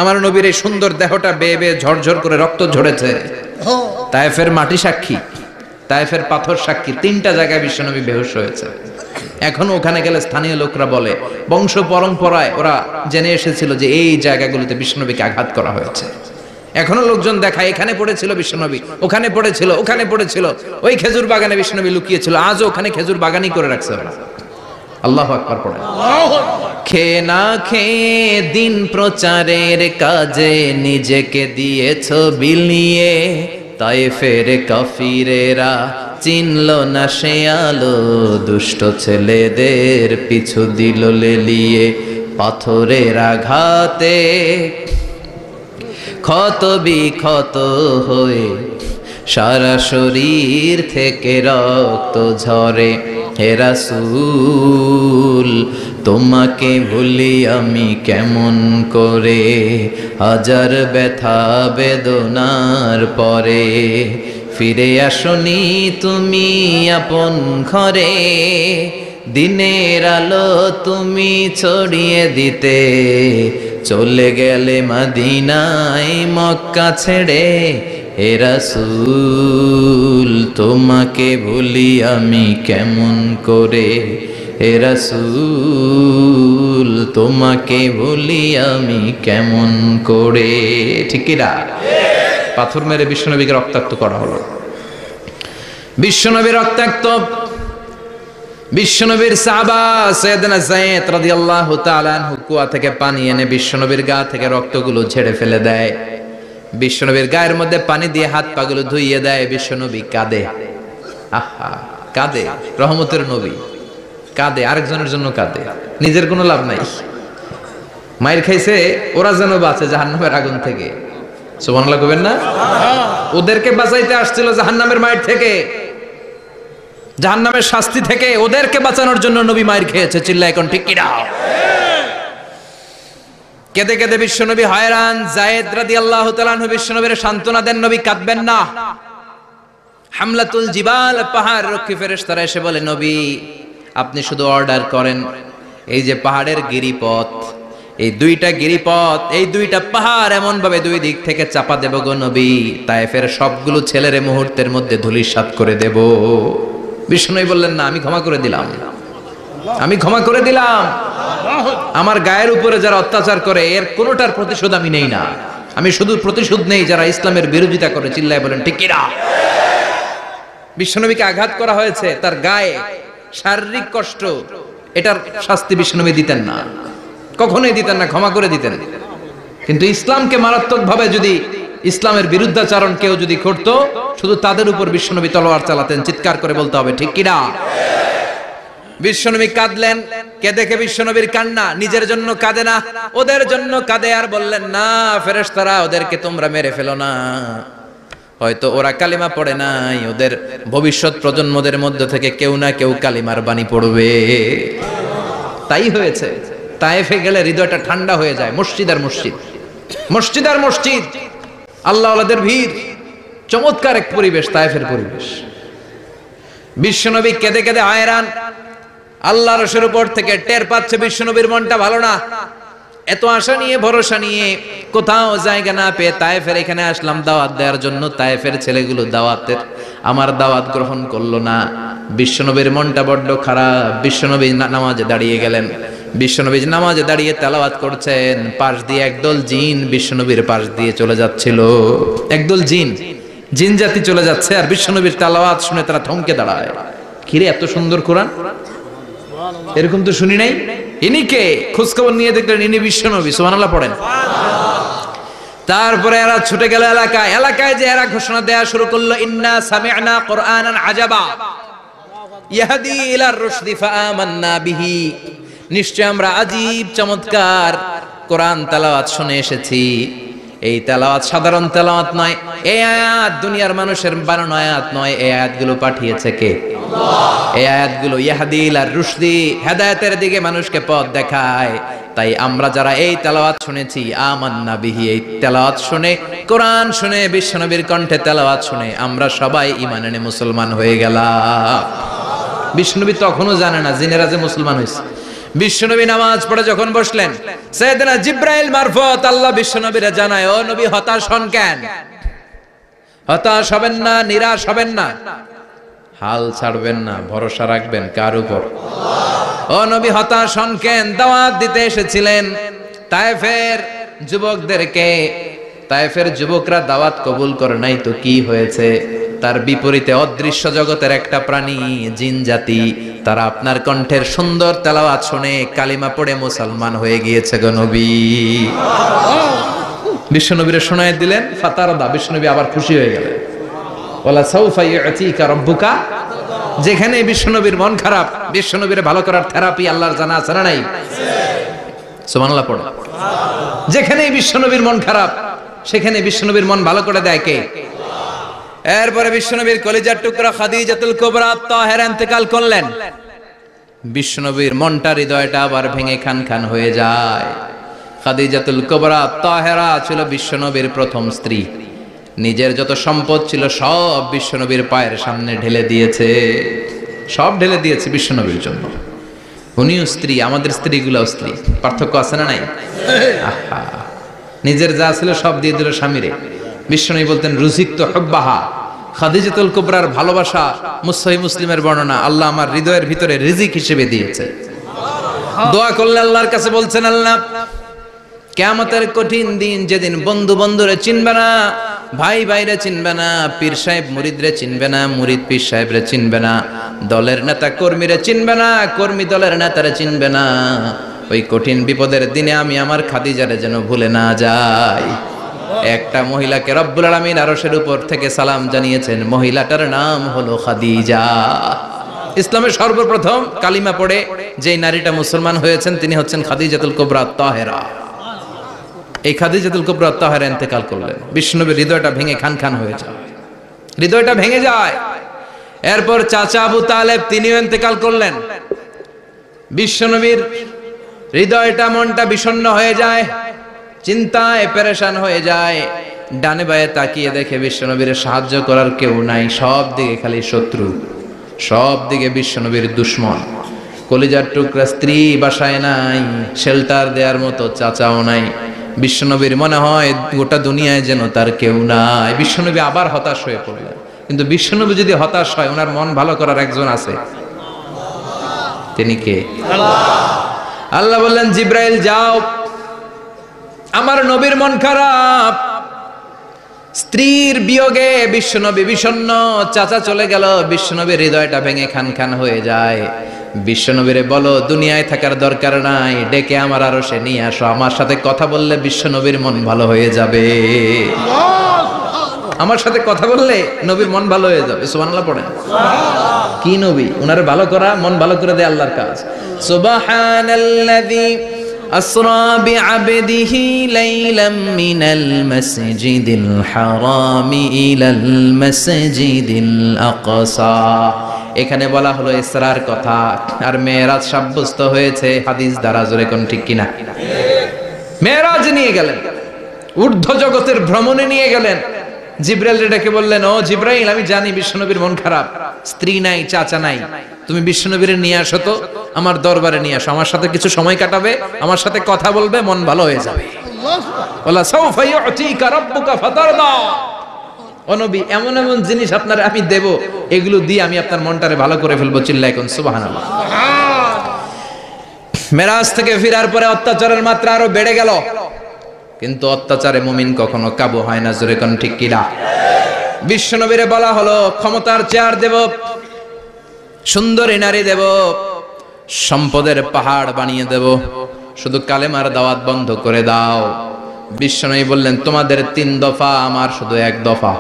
আমার নবীর এই সুন্দর দেহটা বেয়ে বেয়ে ঝরঝর করে রক্ত ঝরেছে। তায়েফের মাটি সাক্ষী, তায়েফের পাথর সাক্ষী। 3টা জায়গায় বিশ্বনবী বেহুশ হয়েছে। এখনো ওখানে গেলে স্থানীয় লোকরা বলে, বংশ পরম্পরায় ওরা জেনে এসেছিল যে এই জায়গাগুলোতে বিশ্বনবীকে আঘাত করা হয়েছে। এখনো লোকজন দেখায়, এখানে পড়েছিল বিশ্বনবী, ওখানে পড়েছিল, ওখানে পড়েছিল, ওই খেজুর বাগানে বিশ্বনবী লুকিয়েছিল। আজও ওখানে খেজুর বাগানই করে রাখছে ওরা। আল্লাহু আকবার পড়ে। খেয়ে না খেয়ে দিন প্রচারের কাজে নিজেকে দিয়েছ বিলিয়ে, তায়েফের কাফিরেরা চিনল না সে আলো, দুষ্ট ছেলেদের পিছু দিল লেলিয়ে। পাথরের আঘাতে ক্ষত বিক্ষত হয়ে সারা শরীর থেকে রক্ত ঝরে। হে রাসূল তোমাকে ভুলি আমি কেমন করে, হাজার ব্যথা বেদনার পরে। ফিরে আসনি তুমি আপন ঘরে, দিনের আলো তুমি ছড়িয়ে দিতে। চলে গেলে মদিনায় মক্কা ছেড়ে। হে রাসূল তোমাকে ভুলি আমি কেমন করে, হে রাসূল তোমাকে ভুলি আমি কেমন করে। ঠিক কি না? পাথর মেরে বিশ্বনবীকে রক্তাক্ত করা হলো। বিশ্বনবী রক্তাক্ত। বিশ্বনবীর সাহাবা সাইয়েদনা যায়েদ রাদিয়াল্লাহু তাআলা আনহু কুয়া থেকে পানি এনে বিশ্বনবীর গা থেকে রক্তগুলো ঝেড়ে ফেলে দেয়। বিশ্বনবীর গায়ের মধ্যে পানি দিয়ে হাত পাগুলো ধুইয়ে দেয়। বিশ্বনবী কাঁদে, আহা কাঁদে। রহমতের নবী কাঁদে, আরেকজনের জন্য কাঁদে, নিজের কোনো লাভ নাই। মায়ের খাইছে, ওরা যেন বাঁচে জাহান্নামের আগুন থেকে। সুবহানাল্লাহ কইবেন না? ওদেরকে বাঁচাইতে আসছিল জাহান্নামের মায়ের থেকে, জাহান্নামের শাস্তি থেকে। ওদেরকে বাঁচানোর জন্য নবী মায়ের খেয়েছে। চিল্লায় এখন ঠিক কি না? কেঁদে কেঁদে বিশ্বনবী হয়রান। যায়েদ রাদিয়াল্লাহু তাআলা আনহু বিশ্বনবীর সান্ত্বনা দেন, নবী কাঁদবেন না। হামলাতুল জিবাল, পাহাড় রক্ষী ফেরেশতারা এসে বলে, নবী আপনি শুধু অর্ডার করেন, এই যে পাহাড়ের গিরিপথ, এই দুইটা গিরিপথ, এই দুইটা পাহাড় এমন ভাবে দুই দিক থেকে চাপা দেব গো নবী, তায়েফের সবগুলো ছেলের মুহূর্তের মধ্যে ধূলিসাৎ করে দেব। বিষ্ণু বললেন, না আমি ক্ষমা করে দিলাম, আমি ক্ষমা করে দিলাম। আমার গায়ের উপরে যারা অত্যাচার করে এর কোনোটার প্রতিশোধ আমি নেই না। আমি শুধু প্রতিশোধ নেই যারা ইসলামের বিরোধিতা করে। চিল্লায় বলেন ঠিক কি না? বিশ্বনবীকে আঘাত করা হয়েছে, তার গায়ে শারীরিক কষ্ট, এটার শাস্তি বিশ্বনবী দিতেন না, কখনোই দিতেন না, ক্ষমা করে দিতেন। কিন্তু ইসলামকে মারাত্মক ভাবে যদি ইসলামের বিরুদ্ধাচরণ কেউ যদি করত, শুধু তাদের উপর বিশ্বনবী তলোয়ার চালাতেন। চিৎকার করে বলতে হবে ঠিক কি না? বিশ্বনবী কাঁদলেন। কে দেখে বিশ্বনবীর কান্না, নিজের জন্য কাঁদে না, ওদের জন্য কাঁদে। আর বললেন, না ফেরেশতারা ওদেরকে তোমরা মেরে ফেলো না, হয়তো ওরা কালিমা পড়ে নাই, ওদের ভবিষ্যৎ প্রজন্মদের মধ্য থেকে কেউ না কেউ কালিমার বাণী পড়বে। তাই হয়েছে। তায়েফে গেলে হৃদয়টা ঠান্ডা হয়ে যায়। মসজিদ আর মসজিদ, মসজিদ আর মসজিদ, আল্লাহ ওয়ালাদের ভিড়, চমৎকার এক পরিবেশ তায়েফের পরিবেশ। বিশ্বনবী কেঁদে কেঁদে হয়রান। আল্লাহ রসুলের উপর থেকে টের পাচ্ছে বিশ্বনবীর মনটা ভালো না। এত আশা নিয়ে ভরসা নিয়ে কোথাও জায়গা না পেয়ে তায়েফের এখানে আসলাম দাওয়াত দেওয়ার জন্য। তায়েফের ছেলেগুলো দাওয়াতের আমার দাওয়াত গ্রহণ করলো না। বিশ্বনবীর মনটা বড্ড খারাপ। বিশ্বনবী নামাজে দাঁড়িয়ে গেলেন। বিশ্বনবী নামাজে দাঁড়িয়ে তেলাওয়াত করছেন, পাশ দিয়ে একদল জিন বিশ্বনবীর পাশ দিয়ে চলে যাচ্ছিল। একদল জিন, জিন জাতি চলে যাচ্ছে, আর বিশ্বনবীর তেলাওয়াত শুনে তারা থমকে দাঁড়ায়। কিরে এত সুন্দর কোরআন, এরকম তো শুনি নাই। ইনি কে? খোঁজখবর নিয়ে দেখলেন ইনি বিশ্বনবী। সুবহানাল্লাহ পড়েন। তারপরে এরা ছুটে গেল এলাকায়। এলাকায় যে এরা ঘোষণা দেয়া শুরু করলো, ইন্না সামি'না কুরআনান আজাবা ইয়াহদি ইলার রুশদি ফাআমান্না বিহি। নিশ্চয় আমরা আজীব চমৎকার কোরআন তেলাওয়াত শুনে এসেছি। এই তেলাওয়াত সাধারণ তেলাওয়াত নয়, এই আয়াত দুনিয়ার মানুষের বানানো আয়াত নয়। এই আয়াতগুলো পাঠিয়েছে কে? আল্লাহ। এই আয়াতগুলো ইয়াহদি ইলার রুশদি, হেদায়েতের দিকে মানুষকে পথ দেখায়। তাই আমরা যারা এই তেলাওয়াত শুনেছি, আমান্না বিহি, এই তেলাওয়াত শুনে, কোরআন শুনে, বিশ্বনবীর কণ্ঠে তেলাওয়াত শুনে আমরা সবাই ঈমান এনে মুসলমান হয়ে গেলাম। বিশ্বনবী তখনও জানে না জিনেরা যে মুসলমান হয়েছে। বিশ্বনবী নামাজ পড়ে যখন বসলেন, সাইয়েদনা জিব্রাইল মারফত আল্লাহ বিশ্বনবীরে জানায়, ও নবী হতাশ হন কেন? হতাশ হবেন না, নিরাশ হবেন না, হাল ছাড়বেন না, ভরসা রাখবেন কার উপর? আল্লাহ। ও নবী হতাশ হন কেন? দাওয়াত দিতে এসেছিলেন তায়েফের যুবকদেরকে। তায়েফের যুবকরা দাওয়াত কবুল করে নাই তো কি হয়েছে? তার বিপরীতে অদৃশ্য জগতের একটা প্রাণী জিন জাতি, তারা আপনার কণ্ঠের সুন্দর তেলাওয়াত শুনে কালিমা পড়ে মুসলমান হয়ে গিয়েছে গো নবী। বিশ্বনবীরে শোনায় দিলেন, ফাতারদা, বিশ্বনবী আবার খুশি হয়ে গেলেন। ওয়ালা সাউফা ইউতিকা রাব্বুকা, যেখানে বিশ্বনবীর মন খারাপ, বিশ্বনবীরে ভালো করার থেরাপি আল্লাহর জানা আছে না নাই? সুবহানাল্লাহ পড়ো। যেখানে বিশ্বনবীর মন খারাপ, সেখানে বিশ্বনবীর মন ভালো করে দেয় কে? এরপরে বিশ্বনবীর কলিজার টুকরা খাদিজাতুল কুবরা তাহেরা ইন্তেকাল করলেন। বিশ্বনবীর মনটা, হৃদয়টা আবার ভেঙে খান খান হয়ে যায়। খাদিজাতুল কুবরা তাহেরা ছিল বিশ্বনবীর প্রথম স্ত্রী। নিজের যত সম্পদ ছিল সব বিশ্বনবীর পায়ের সামনে ঢেলে দিয়েছে, সব ঢেলে দিয়েছে বিশ্বনবীর জন্য। উনিও স্ত্রী, আমাদের স্ত্রীগুলোও স্ত্রী, পার্থক্য আছে না নাই? আহা, নিজের যা ছিল সব দিয়ে দিল স্বামীরে। বিশ্বনবী বলতেন রুজিকতু হুব্বাহা, খাদিজাতুল কুবরার ভালোবাসা সহিহ মুসলিমের বর্ণনা, আল্লাহ আমার হৃদয়ের ভিতরে রিজিক হিসেবে দিয়েছে। দোয়া করলে আল্লাহর কাছে বলছেন, আল্লাহ কিয়ামতের কঠিন দিন, যেদিন বন্ধু বন্ধুরে চিনবে না, ভাই ভাইরে চিনবে না, পীর সাহেব মুরিদরে চিনবে না, মুরিদ পীর সাহেবরে চিনবে না, দলের নেতা কর্মীরে চিনবে না, কর্মী দলের নেতারে চিনবে না, ওই কঠিন বিপদের দিনে আমি আমার খাদিজারে যেন ভুলে না যাই। একটা মহিলাকে রব্বুল আলামিন আরশের উপর থেকে সালাম জানিয়েছেন, মহিলাটার নাম হলো খাদিজা। ইসলামের সর্বপ্রথম কালিমা পড়ে যেই নারীটা মুসলমান হয়েছেন তিনি হচ্ছেন খাদিজাতুল কুবরা তাহেরা। এই খাদিজাতুল কুবরা তাহেরা ইন্তেকাল করলেন। বিশ্বনবীর হৃদয়টা ভেঙে খান খান হয়ে যায়, হৃদয়টা ভেঙে যায়। এরপর চাচা আবু তালেব তিনিও ইন্তেকাল করলেন। বিশ্বনবীর হৃদয়টা, মনটা বিষণ্ণ হয়ে যায়, চিন্তায় পেরেশান হয়ে যায়। ডানে বায়ে তাকিয়ে দেখে বিশ্বনবীর সাহায্য করার কেউ নাই, সব দিকে খালি শত্রু, সব দিকে বিশ্বনবীর দুশ্মন। কলিজার টুকরা স্ত্রী বাসায় নাই, শেল্টার দেওয়ার মতো চাচাও নাই। বিশ্বনবীর মনে হয় গোটা দুনিয়ায় যেন তার কেউ নাই। বিশ্বনবী আবার হতাশ হয়ে পড়লেন। কিন্তু বিশ্বনবী যদি হতাশ হয়, ওনার মন ভালো করার একজন আছে, তিনি কে? আল্লাহ বললেন, জিব্রাইল যাও, আমার নবীর মন খারাপ, স্ত্রীর বিয়োগে বিশ্বনবী বিষণ্ণ, চাচা চলে গেল, বিশ্বনবীর হৃদয়টা ভেঙে খান খান হয়ে যায়। বিশ্বনবীরে বলো দুনিয়ায় থাকার দরকার নাই, ডেকে আমার আরশে নিয়ে আসো, আমার সাথে কথা বললে বিশ্বনবীর মন ভালো হয়ে যাবে। আমার সাথে কথা বললে নবীর মন ভালো হয়ে যাবে। সুবহানাল্লাহ পড়েন। কি নবী, উনারে ভালো করা, মন ভালো করে দেয় আল্লাহর কাজ। সুবহানাল্লাযী আসরা বিআবদিহি লাইলাম মিনাল মাসজিদিল হারামি ইলাল মাসজিদিল আকসা। এখানে বলা হলো ইসরার কথা, আর মেরাজ সাব্যস্ত হয়েছে হাদিস দ্বারা। জোরে কোন ঠিক কিনা? মেরাজ নিয়ে গেলেন, ঊর্ধ্ব জগতের ভ্রমণে নিয়ে গেলেন। জিব্রাইল ডেকে বললেন, ও জিব্রাইল, আমি জানি বিশ্বনবীর মন খারাপ, স্ত্রী নাই, চাচা নাই, তুমি বিশ্বনবীরে নিয়ে আসো তো, আমার দরবারে নিয়ে আসো, আমার সাথে কিছু সময় কাটাবে, আমার সাথে কথা বলবে, মন ভালো হয়ে যাবে। ওয়ালা সাউফা ইউতিকা রাব্বুকা ফাতারদা। ও নবী, এমন এমন জিনিস আপনার আমি দেব, এগুলো দিয়ে আমি আপনার মনটারে ভালো করে ফেলবো। চিল্লায় কোন সুবহানাল্লাহ। মেরাজ থেকে ফেরার পরে অত্যাচারের মাত্রা আরো বেড়ে গেল, কিন্তু অত্যাচারে মুমিন কখনো কাবু হয় না। জোরে কোন ঠিক কিনা? বিশ্বনবীরে বলা হলো, ক্ষমতার চেয়ার দেব, সুন্দরী নারী দেব, সম্পদের পাহাড় বানিয়ে দেব, শুধু কালেমার দাওয়াত বন্ধ করে দাও। বিশ্বনবী বললেন, তোমাদের 3 দফা, আমার শুধু 1 দফা।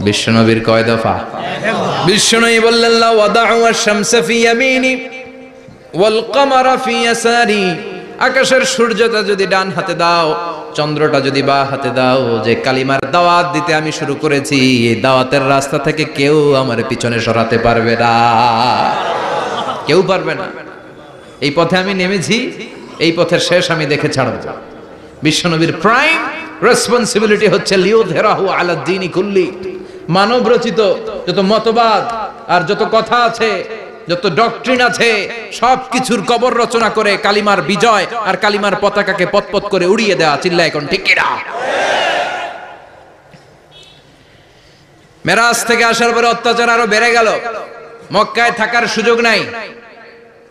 বিশ্বনবীর কয় দফা? বিশ্বনবী বললেন, লা ওয়াদাউ আশ-শামসা ফি ইয়ামিনি ওয়াল কামারা ফি ইয়াসারি। আকাশের সূর্যটা যদি ডান হাতে দাও, চন্দ্রটা যদি বাঁ হাতে দাও, যে কালিমার দাওয়াত দিতে আমি শুরু করেছি, এই দাওয়াতের রাস্তা থেকে কেউ আমার পিছনে সরাতে পারবে না, কেউ পারবে না। এই পথে আমি নেমেছি, এই পথের শেষ আমি দেখে ছাড়ব। বিশ্বনবীর প্রাইম রেসপন্সিবিলিটি হচ্ছে লিউযহিরাহু আলা দ্বীনি কুল্লি। মানব রচিত যত মতবাদ আর যত কথা আছে, যত ডক্ট্রিন আছে, সবকিছুর কবর রচনা করে কালিমার বিজয় আর কালিমার পতাকাকে পতপত করে উড়িয়ে দেওয়া। চিল্লায় এখন ঠিক কিনা? মেরাজ থেকে আসার পরে অত্যাচার আরো বেড়ে গেল। মক্কায় থাকার সুযোগ নাই,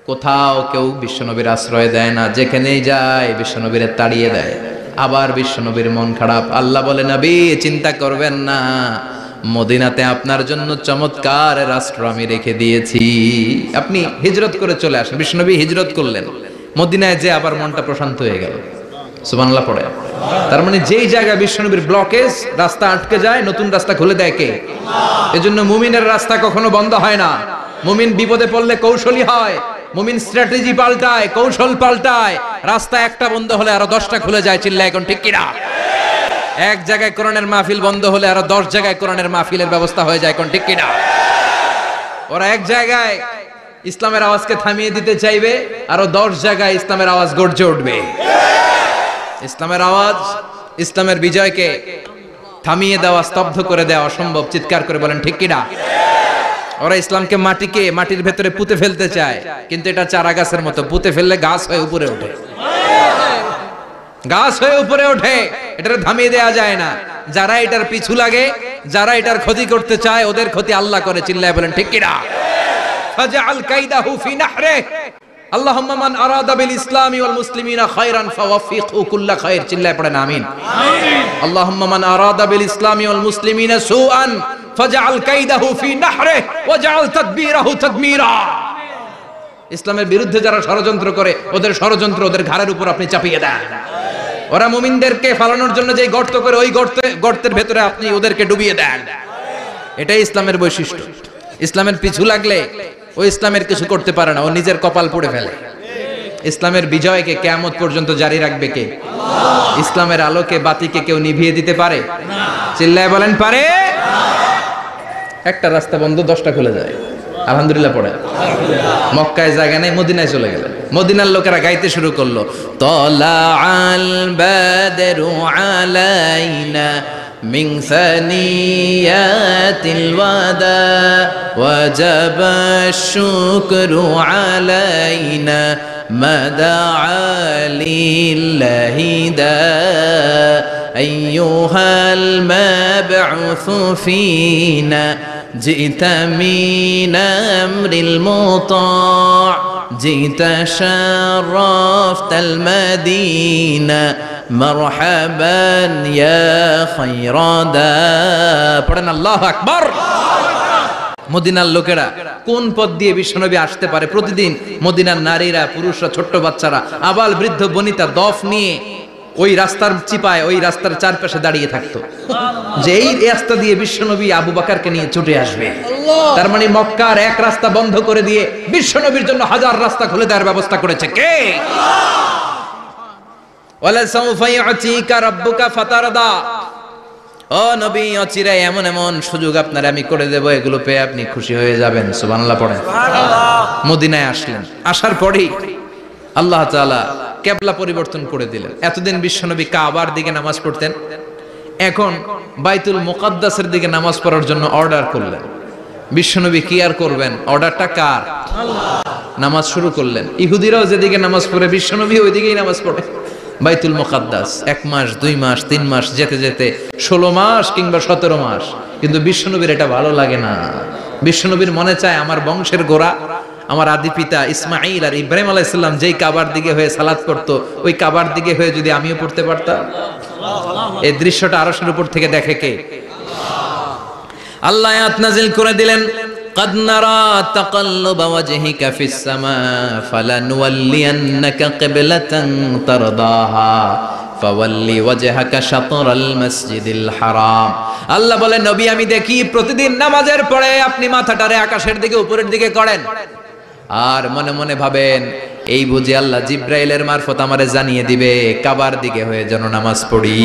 কোথাও কেউ বিশ্বনবীর আশ্রয় দেয় না, যেখানেই যায় বিশ্বনবীরে তাড়িয়ে দেয়। আবার বিশ্বনবীর মন খারাপ। আল্লাহ বলে, নবী চিন্তা করবেন না, মদিনাতে আপনার জন্য চমৎকার রাষ্ট্র আমি রেখে দিয়েছি, আপনি হিজরত করে চলে আসেন। বিশ্বনবী হিজরত করলেন, মদিনায় যে আবার মনটা প্রশান্ত হয়ে গেল। সুবহানাল্লাহ পড়ে। তার মানে যেই জায়গায় বিশ্বনবীর ব্লকেজ, রাস্তা আটকে যায়, নতুন রাস্তা খুলে দেয় কে? এজন্য মুমিনের রাস্তা কখনো বন্ধ হয় না। মুমিন বিপদে পড়লে কৌশলী হয়, মুমিন স্ট্র্যাটেজি পাল্টায়, কৌশল পাল্টায়। রাস্তা একটা বন্ধ হলে আরো 10টা খুলে যায়। চিল্লা এখন ঠিক কিনা? এক জায়গায় কোরআনের মাহফিল বন্ধ হলে আরো 10 জায়গায় কোরআনের মাহফিলের ব্যবস্থা হয়ে যায়। এখন ঠিক কিনা? ওরা এক জায়গায় ইসলামের আওয়াজকে থামিয়ে দিতে চাইবে, আরো 10 জায়গায় ইসলামের আওয়াজ গর্জে উঠবে। ইসলামের আওয়াজ, ইসলামের বিজয়কে থামিয়ে দেওয়া, স্তব্ধ করে দেওয়া অসম্ভব। চিৎকার করে বলেন ঠিক কিনা? ওরা ইসলামকে মাটির ভেতরে পুঁতে ফেলতে চায়, কিন্তু এটা চারা গাছের মতো, পুঁতে ফেললে গাছ হয়ে উপরে ওঠে, গাছ হয়ে উপরে ওঠে। এটা থামিয়ে দেওয়া যায় না। যারা এটার পিছু লাগে, যারা এটার ক্ষতি করতে চায়, ওদের ক্ষতি আল্লাহ করে। চিল্লায় বলেন ঠিক কিনা? ফাজআল কাইদাহু ফি নাহরিহি আল্লাহুম্মা মান আরাদা বিল ইসলামি ওয়াল মুসলিমিনা খায়রান ফাওয়াফিকহু কুল্লা খায়র। চিল্লায় পড়েন আমিন। আল্লাহুম্মা মান আরাদা বিল ইসলামি ওয়াল মুসলিমিনা সুআন ফাজআল কাইদাহু ফি নাহরিহি ওয়াজআল তাদবীরাহু তাদমীরা। ইসলামের বিরুদ্ধে যারা ষড়যন্ত্র করে, ওদের ষড়যন্ত্র ওদের ঘাড়ের উপর আপনি চাপিয়ে দেন। ওরা মুমিনদেরকে ফালানোর জন্য যে গর্ত করে, ওই গর্তের ভেতরে আপনি ওদেরকে ডুবিয়ে দেন। এটাই ইসলামের বৈশিষ্ট্য। ইসলামের পিছু লাগলে ও ইসলামের কিছু করতে পারে না, ও নিজের কপাল পুড়ে ফেলে। ইসলামের বিজয়কে কিয়ামত পর্যন্ত জারি রাখবে কে? ইসলামের আলোকে বাতিকে কেউ নিভিয়ে দিতে পারে? চিল্লায় বলেন পারে? একটা রাস্তা বন্ধ, 10টা খুলে যায়। আলহামদুলিল্লাহ পড়ে। মক্কায় জায়গা নেই, মদিনায় চলে গেলেন। মদিনার লোকেরা গাইতে শুরু করলো, তলাআল বাদরু আলাইনা মিন সানিয়াতিল ওয়াদা ওয়াজাবা শুকরু আলাইনা মাদাআ লিল্লাহি দা আইয়ুহাল মাবউসু ফিনা جئت من أمر المطاع جئت شرفت المدينة مرحبا يا خير دا পড়েন আল্লাহু আকবার। মদিনার লোকেরা কোন পথ দিয়ে বিশ্বনবী আসতে পারে? প্রতিদিন মদিনার নারীরা, পুরুষরা, ছোট্ট বাচ্চারা, আবাল বৃদ্ধ বনিতা দফ নিয়ে ওই রাস্তার চিপায়, ওই রাস্তার চারপাশে দাঁড়িয়ে থাকতো, যে এই রাস্তা দিয়ে বিশ্বনবী আবু বকরকে নিয়ে ছুটে আসবে। তার মানে মক্কার এক রাস্তা বন্ধ করে দিয়ে বিশ্বনবীর জন্য হাজার রাস্তা খুলে দেওয়ার ব্যবস্থা করেছে কে? ওয়ালা সাউফা ইউতিকা রাব্বুকা ফাতারদা। ও নবী, অচিরাই এমন এমন সুযোগ আপনার আমি করে দেব, এগুলো পেয়ে আপনি খুশি হয়ে যাবেন। সুবহানাল্লাহ পড়েন। মদিনায় আসলেন, আসার পরেই আল্লাহ তাআলা কিবলা পরিবর্তন করে দিলেন। এতদিন বিশ্বনবী কাবার দিকে নামাজ পড়তেন, এখন বাইতুল মুকাদ্দাসের দিকে নামাজ পড়ার জন্য অর্ডার করলেন। বিশ্বনবী কি আর করবেন? অর্ডারটা কার? নামাজ শুরু করলেন। ইহুদিরাও যেদিকে নামাজ পড়ে, বিশ্বনবী ওই দিকেই নামাজ পড়ে। বাইতুল মুকাদ্দাস 1 মাস, 2 মাস, 3 মাস, যেতে যেতে 16 মাস কিংবা 17 মাস। কিন্তু বিশ্বনবীর এটা ভালো লাগে না। বিশ্বনবীর মনে চায় আমার বংশের গোড়া, আমার আদি পিতা ইসমাঈল আর ইব্রাহিম আলাইহিস সালাম যেই কাবার দিকে হয়ে সালাত করতো, ওই কাবার দিকে হয়ে যদি আমিও পড়তে পারতাম। এই দৃশ্যটা আরশের উপর থেকে দেখে কে? আল্লাহ আয়াত নাযিল করে দিলেন, قد نرى تقلب وجهك في السماء فلنولينك قبلة ترضاها فولي وجهك شطر المسجد الحرام। আল্লাহ বলেন, নবী আমি দেখি প্রতিদিন নামাজের পরে আপনি মাথাটারে আকাশের দিকে, উপরের দিকে করেন, আর মনে মনে ভাবেন এই বুঝি আল্লাহ জিব্রাইলের মারফত আমারে জানিয়ে দিবে কাবার দিকে হয়ে যেন নামাজ পড়ি।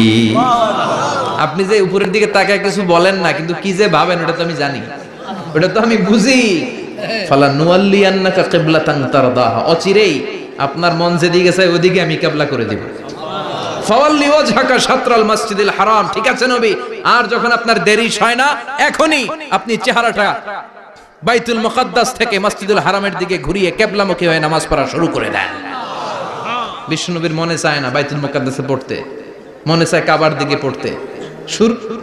আপনি যে উপরের দিকে তাকায় কিছু বলেন না, কিন্তু কি যে ভাবেন ওটা তো আমি জানি, ওটা তো আমি বুঝি। ফালানুওয়াল্লিয়ান্নাকা কিবলাতান তারদাহা, অচিরেই আপনার মন যেদিকে চায় ওদিকে আমি কিবলা করে দিব। ফাওয়াল্লি ওয়াজহাকা শাতরাল মসজিদিল হারাম। ঠিক আছে নবী, আর যখন আপনার দেরি হয় না, এখনই আপনি চেহারাটা বাইতুল মুকাদ্দাস থেকে মসজিদুল হারামের দিকে ঘুরিয়ে কিবলামুখী হয়ে নামাজ পড়া শুরু করে দেন। বিশ্বনবীর মনে চায় না বাইতুল মুকাদ্দাসে পড়তে, মনে চায় কাবার দিকে পড়তে।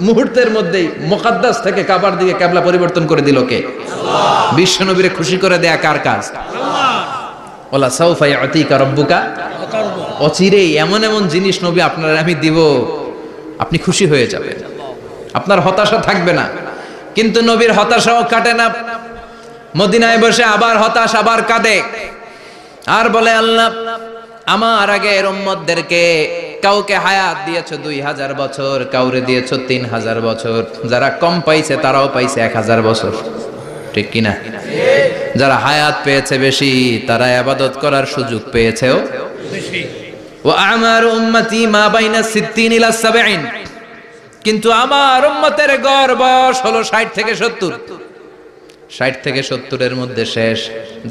মুহূর্তের মধ্যেই মুকাদ্দাস থেকে কাবার দিকে কিবলা পরিবর্তন করে দিল কে? আল্লাহ। বিশ্বনবীরে খুশি করে দেয়া কার কাজ? আল্লাহ। ওয়ালা সাউফা ইউতিকা রাব্বুকা, অচিরেই এমন এমন জিনিস নবী আপনার আমি দিব, আপনি খুশি হয়ে যাবেন, আপনার হতাশা থাকবে না। কিন্তু নবীর হতাশাও কাটে না। মদিনায় বসে আবার হতাশ, আবার কাঁদে, আর বলে আল্লাহ আমার আগের উম্মতদেরকে কাউকে হায়াত দিয়েছো 2000 বছর, কাউরে দিয়েছো 3000 বছর, যারা কম পাইছে তারাও পাইছে 1000 বছর, ঠিক কিনা? যারা হায়াত পেয়েছে বেশি তারা ইবাদত করার সুযোগ পেয়েছেও বেশি। ওয়া আমারু উম্মতি মা বাইনা 60 ইলা 70, কিন্তু আমার উম্মতের গড় বয়স হলো 60 থেকে 70। 60 থেকে 70 এর মধ্যে শেষ।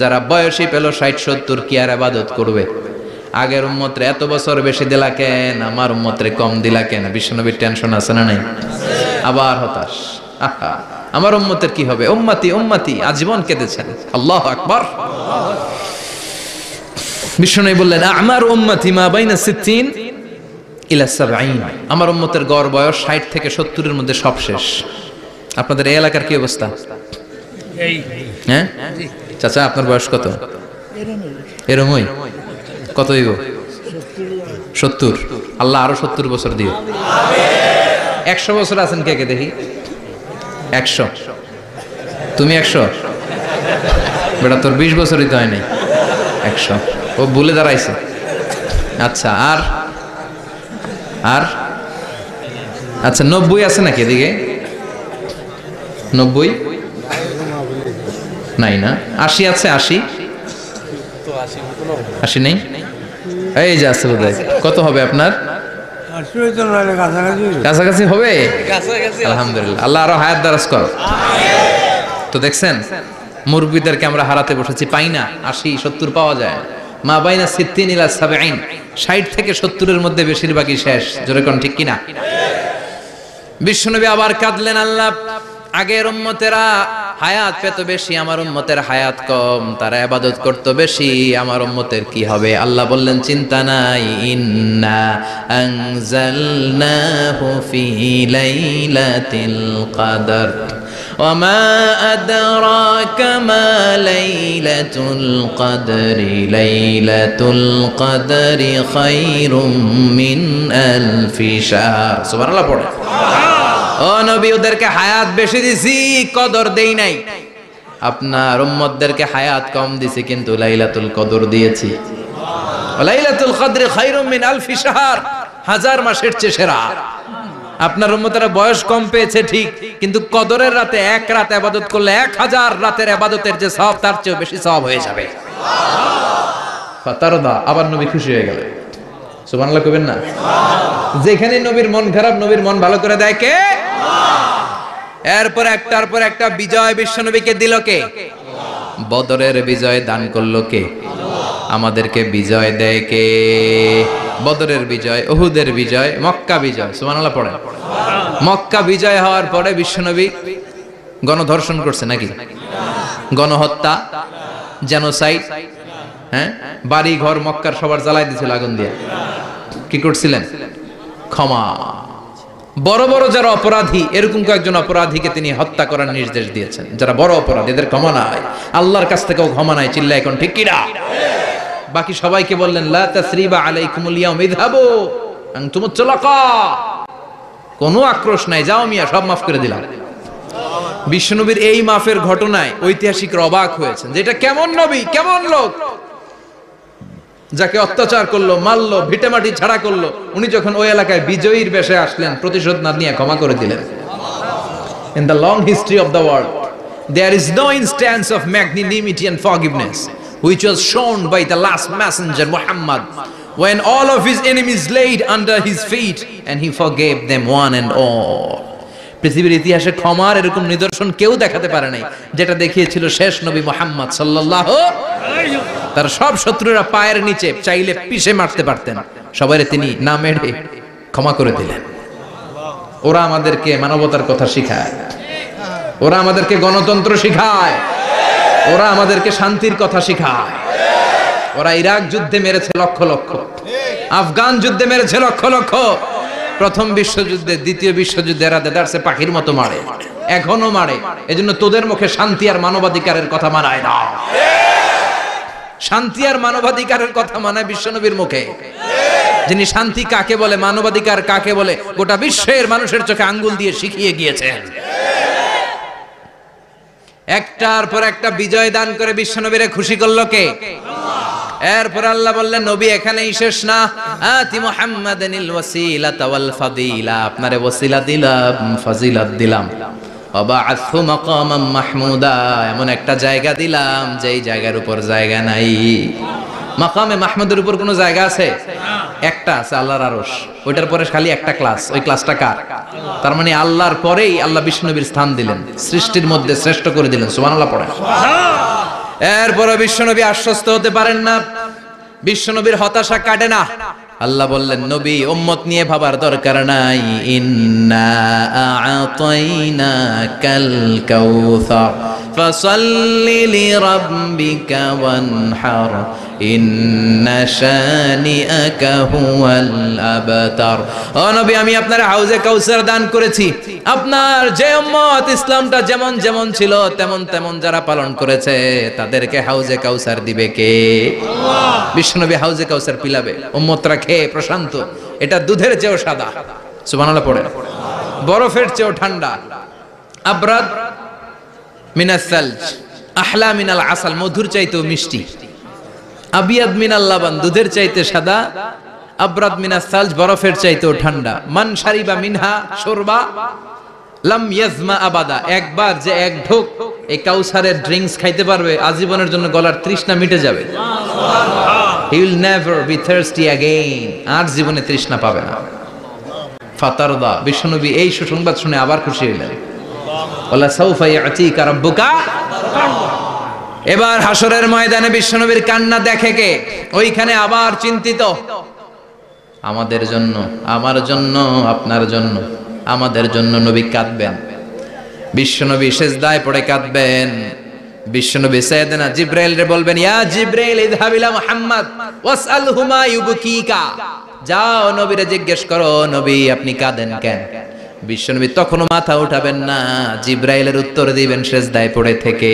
যারা বয়সী পেল 60-70 কি আর ইবাদত করবে? আগের উম্মতরে এত বছর বেশি দিলা কেন, আমার উম্মতরে কম দিলা কেন? বিশ্বনবীর টেনশন আছে না নাই? আবার হতাশ, আহা আমার উম্মতের কি হবে? উম্মতি উম্মতি আজীবন কেঁদেছেন। আল্লাহু আকবার। বিশ্বনবী বললেন আমার উম্মতি মা বাইনা 60 ইলা 70, আমার উম্মতের গড় বয়স 60 থেকে 70 এর মধ্যে সব শেষ। আপনাদের এই এলাকার কি অবস্থা? হ্যাঁ চাচা, আপনার বয়স কত? এরমই কত হইব? 70। আল্লাহ আরো 70 বছর দিও। 100 বছর আছেন কে কে দেখি? 100। তুমি 100? বেটা তোর 20 বছরই তো হয় নাই। 100 ও ভুলে দাঁড়াইছে। আচ্ছা আর আর আচ্ছা 90 আছে নাকি এদিকে? 90 নাই না? 80 আছে? 80 নেই? এই যে আছে বোধহয়। কত হবে আপনার? কাছাকাছি হবে। আলহামদুলিল্লাহ, আল্লাহ আরো হায়াত দারাজ কর। তো দেখছেন মুরব্বীদেরকে আমরা হারাতে বসেছি, পাই না। 80-70 পাওয়া যায়। মা বাইনা 60 ইলা 70, 60 থেকে 70 এর মধ্যে বেশিরভাগই শেষ। জোরে কোন ঠিক কিনা? বিশ্বনবী আবার কাঁদলেন, আল্লাহ আগের উম্মতেরা হায়াত পেত বেশি, আমার উম্মতের হায়াত কম, তারা ইবাদত করত বেশি, আমার উম্মতের কি হবে? আল্লাহ বললেন চিন্তা নাই, ইন্না আনজালনাহু ফি লাইলাতিল কদর ওয়া মা আদরাকা মা লাইলাতুল কদরি লাইলাতুল কদরি খায়রুম মিন আলফি শাহর। সুবহানাল্লাহ পড়ে। ও নবী, ওদেরকে হায়াত বেশি দিছি, কদর দেই নাই। আপনার উম্মতদেরকে হায়াত কম দিছি, কিন্তু লাইলাতুল কদর দিয়েছি। লাইলাতুল কদর খায়রুম মিন আলফি শাহর, 1000 মাসের চেয়ে সেরা। আপনার উম্মতেরা বয়স কম পেয়েছে ঠিক, কিন্তু কদরের রাতে এক রাত ইবাদত করলে 1000 রাতের ইবাদতের যে সওয়াব তার চেয়ে বেশি সওয়াব হয়ে যাবে। ফাতারদা, আবার নবী খুশি হয়ে গেলেন। সুবহানাল্লাহ কইবেন না? যেখানে নবীর মন খারাপ, নবীর মন ভালো করে দেয় কে? এরপর একটার পর একটা বিজয় বিশ্বনবীকে দিল কে? বদরের বিজয় দান করলো কে? আমাদেরকে বিজয় দেয় কে? বদরের বিজয়, উহুদের বিজয়, মক্কা বিজয়। সুবহানাল্লাহ পড়েন। মক্কা বিজয় হওয়ার পরে বিশ্বনবী গণধর্ষণ করছে নাকি? গণহত্যা, জেনোসাইড, হ্যাঁ, বাড়ি ঘর মক্কার সবার জ্বালাই দিয়েছিল আগুন দিয়ে। কি করছিলেন? ক্ষমা। বড় বড় যারা অপরাধী, এরকম কয়েকজন অপরাধীকে তিনি হত্যা করার নির্দেশ দিয়েছেন। যারা বড় অপরাধী, এদের ক্ষমা নাই, আল্লাহর কাছ থেকেও ক্ষমা নাই। চিল্লা এখন ঠিক কিনা? বাকি সবাইকে বললেন লা তাসরিবা আলাইকুমুল ইয়াউম ইযহাবু আনতুমুত তুলাকা, কোনো আক্রোশ নাই, যাও মিয়া, সব মাফ করে দিলাম। বিশ্বনবীর এই মাফের ঘটনায় ঐতিহাসিকরা অবাক হয়েছেন, যে এটা কেমন নবী, কেমন লোক, যাকে অত্যাচার করলো, মারলো, ভিটেমাটি ছাড়া করলো, উনি যখন ওই এলাকায় বিজয়ীর বেশে আসলেন, প্রতিশোধ না নিয়ে ক্ষমা করে দিলেন। In the long history of the world, there is no instance of magnanimity and forgiveness which was shown by the last messenger Muhammad, when all of his enemies laid under his feet and he forgave them one and all. পৃথিবীর ইতিহাসে ক্ষমার এরকম নিদর্শন কেউ দেখাতে পারে নাই, যেটা দেখিয়েছিল শেষ নবী মুহাম্মদ সাল্লাল্লাহু আলাইহি ওয়াসাল্লাম। তার সব শত্রুরা পায়ের নিচে চাইলে পিষে মারতে পারতেন, সবাইরে তিনি না মেরে ক্ষমা করে দিলেন। ওরা আমাদেরকে মানবতার কথা শিখায়, ওরা আমাদেরকে গণতন্ত্র শিখায়, ওরা আমাদেরকে শান্তির কথা শিখায়। ওরা ইরাক যুদ্ধে মেরেছে লক্ষ লক্ষ, আফগান যুদ্ধে মেরেছে লক্ষ লক্ষ, প্রথম বিশ্বযুদ্ধে, দ্বিতীয় বিশ্বযুদ্ধে এরা দেদারসে পাখির মতো মারে, এখনো মারে। এজন্য তোদের মুখে শান্তি আর মানবাধিকারের কথা মানায় না। শান্তি আর মানবাধিকারের কথা মানায় বিশ্বনবীর মুখে। যিনি শান্তি কাকে বলে, মানবাধিকার কাকে বলে, গোটা বিশ্বের মানুষের চোখে আঙ্গুল দিয়ে শিখিয়ে গিয়েছেন। একটার পর একটা বিজয় দান করে বিশ্বনবীরে খুশি করলো কে? এরপর আল্লাহ বললেন নবী এখানেই শেষ না, আতি মুহাম্মাদানিল ওয়াসিলাতা ওয়াল ফাদিলা, আপনারে ওয়াসিলা দিলাম, ফাজিলাত দিলাম, ওয়াবা'আথহু মাকামান মাহমুদা, এমন একটা জায়গা দিলাম যেই জায়গার উপর জায়গা নাই। মাকামে মাহমুদের উপর কোনো জায়গা আছে? একটা আছে, আল্লাহর আরশ। ওইটার পরে খালি একটা ক্লাস, ওই ক্লাসটা কার? তার মানে আল্লাহর পরেই আল্লাহ বিশ্বনবীর স্থান দিলেন, সৃষ্টির মধ্যে শ্রেষ্ঠ করে দিলেন। সুবহানাল্লাহ পড়েন। এরপরে বিশ্বনবী আশ্বস্ত হতে পারেন না, বিশ্বনবীর হতাশা কাটে না। আল্লাহ বললেন নবী উম্মত নিয়ে ভাবার দরকার নাই, ইন্না আ'তাইনাকাল কাউসার ফাসাল্লি লিরাব্বিকা ওয়ানহার ইন্না শানিআকা হুয়াল আবতার। ও নবী আমি আপনার হাউজে কাউসার দান করেছি, আপনার যে উম্মত ইসলামটা যেমন যেমন ছিল তেমন তেমন যারা পালন করেছে তাদেরকে হাউজে কাউসার দিবে কে? আল্লাহ। বিশ্বনবী হাউজে কাউসার পিলাবে, উম্মতরা খেয়ে প্রশান্ত। এটা দুধের চেয়েও সাদা, সুবহানাল্লাহ পড়ে, বরফের চেয়েও ঠান্ডা, আবরাদ মিনাস সালজ আহলা মিনাল আসাল, মধুর চাইতেও মিষ্টি, আবিয়াদ মিনাল লাবান, দুধের চাইতে সাদা, আবরাদ মিনাস সালজ, বরফের চাইতেও ঠান্ডা। মান শারিবা মিনহা শুরবা লাম ইয়াজমা আবাদা, একবার যে এক ঢোক এই কাউসারের ড্রিঙ্কস খাইতে পারবে আজীবনের জন্য গলার তৃষ্ণা মিটে যাবে। He will never be thirsty again, আর জীবনে তৃষ্ণা পাবে না। ফাতারদা, বিশ্বনবী এই সুসংবাদ শুনে আবার খুশি হলেন। ওয়ালা সাউফা ইয়াতিকা রাব্বুকা। এবার হাসরের ময়দানে বিশ্বনবীর কান্না দেখে কে? ওইখানে আবার চিন্তিত, আমাদের জন্য, আমার জন্য, আপনার জন্য, আমাদের জন্য নবী কাঁদবেন। বিশ্বনবী সিজদায় পড়ে কাঁদবেন। বিশ্বনবী সাইয়েদনা জিবরাইল রে বলবেন, ইয়া জিবরাইল ইযহাব ইলা মুহাম্মদ ওয়াসআলহু মা ইউবকিকা, যাও নবীরে জিজ্ঞেস করো নবী আপনি কাঁদেন কেন? বিশ্বনবী তখনও মাথা উঠাবেন না, জিবরাইলের উত্তর দিবেন সিজদায় পড়ে থেকে।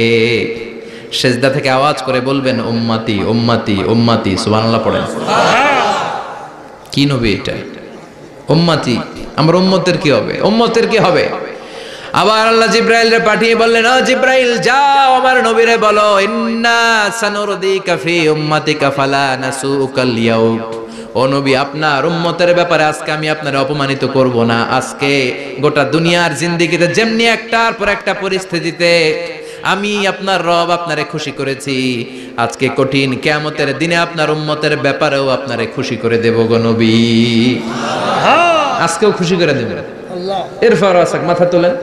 সিজদা থেকে আওয়াজ করে বলবেন উম্মতি উম্মতি উম্মতি। সুবহানাল্লাহ পড়েন। কি নবী এটা? উম্মতি, আমরা উম্মতের কি হবে? উম্মতের কি হবে? আবার আল্লাহ জিবরাইলরে পাঠিয়ে বললেন, ও জিবরাইল যাও আমার নবীরে বলো, ইন্না সানুরদিকা ফি উম্মাতিকা ফালা নাসুকাল ইয়াউম, ও নবী আপনার উম্মতের ব্যাপারে আজকে আমি আপনারে অপমানিত করব না। আজকে গোটা দুনিয়ার জিন্দেগিতে যেমনি একটার পর একটা পরিস্থিতিতে আমি আপনার রব আপনারে খুশি করেছি, আজকে কঠিন কিয়ামতের দিনে আপনার উম্মতের ব্যাপারেও আপনারে খুশি করে দেব গো নবী। আজকেও খুশি করে দেব। আল্লাহ। এরপর আসাক মাথা তোলেন,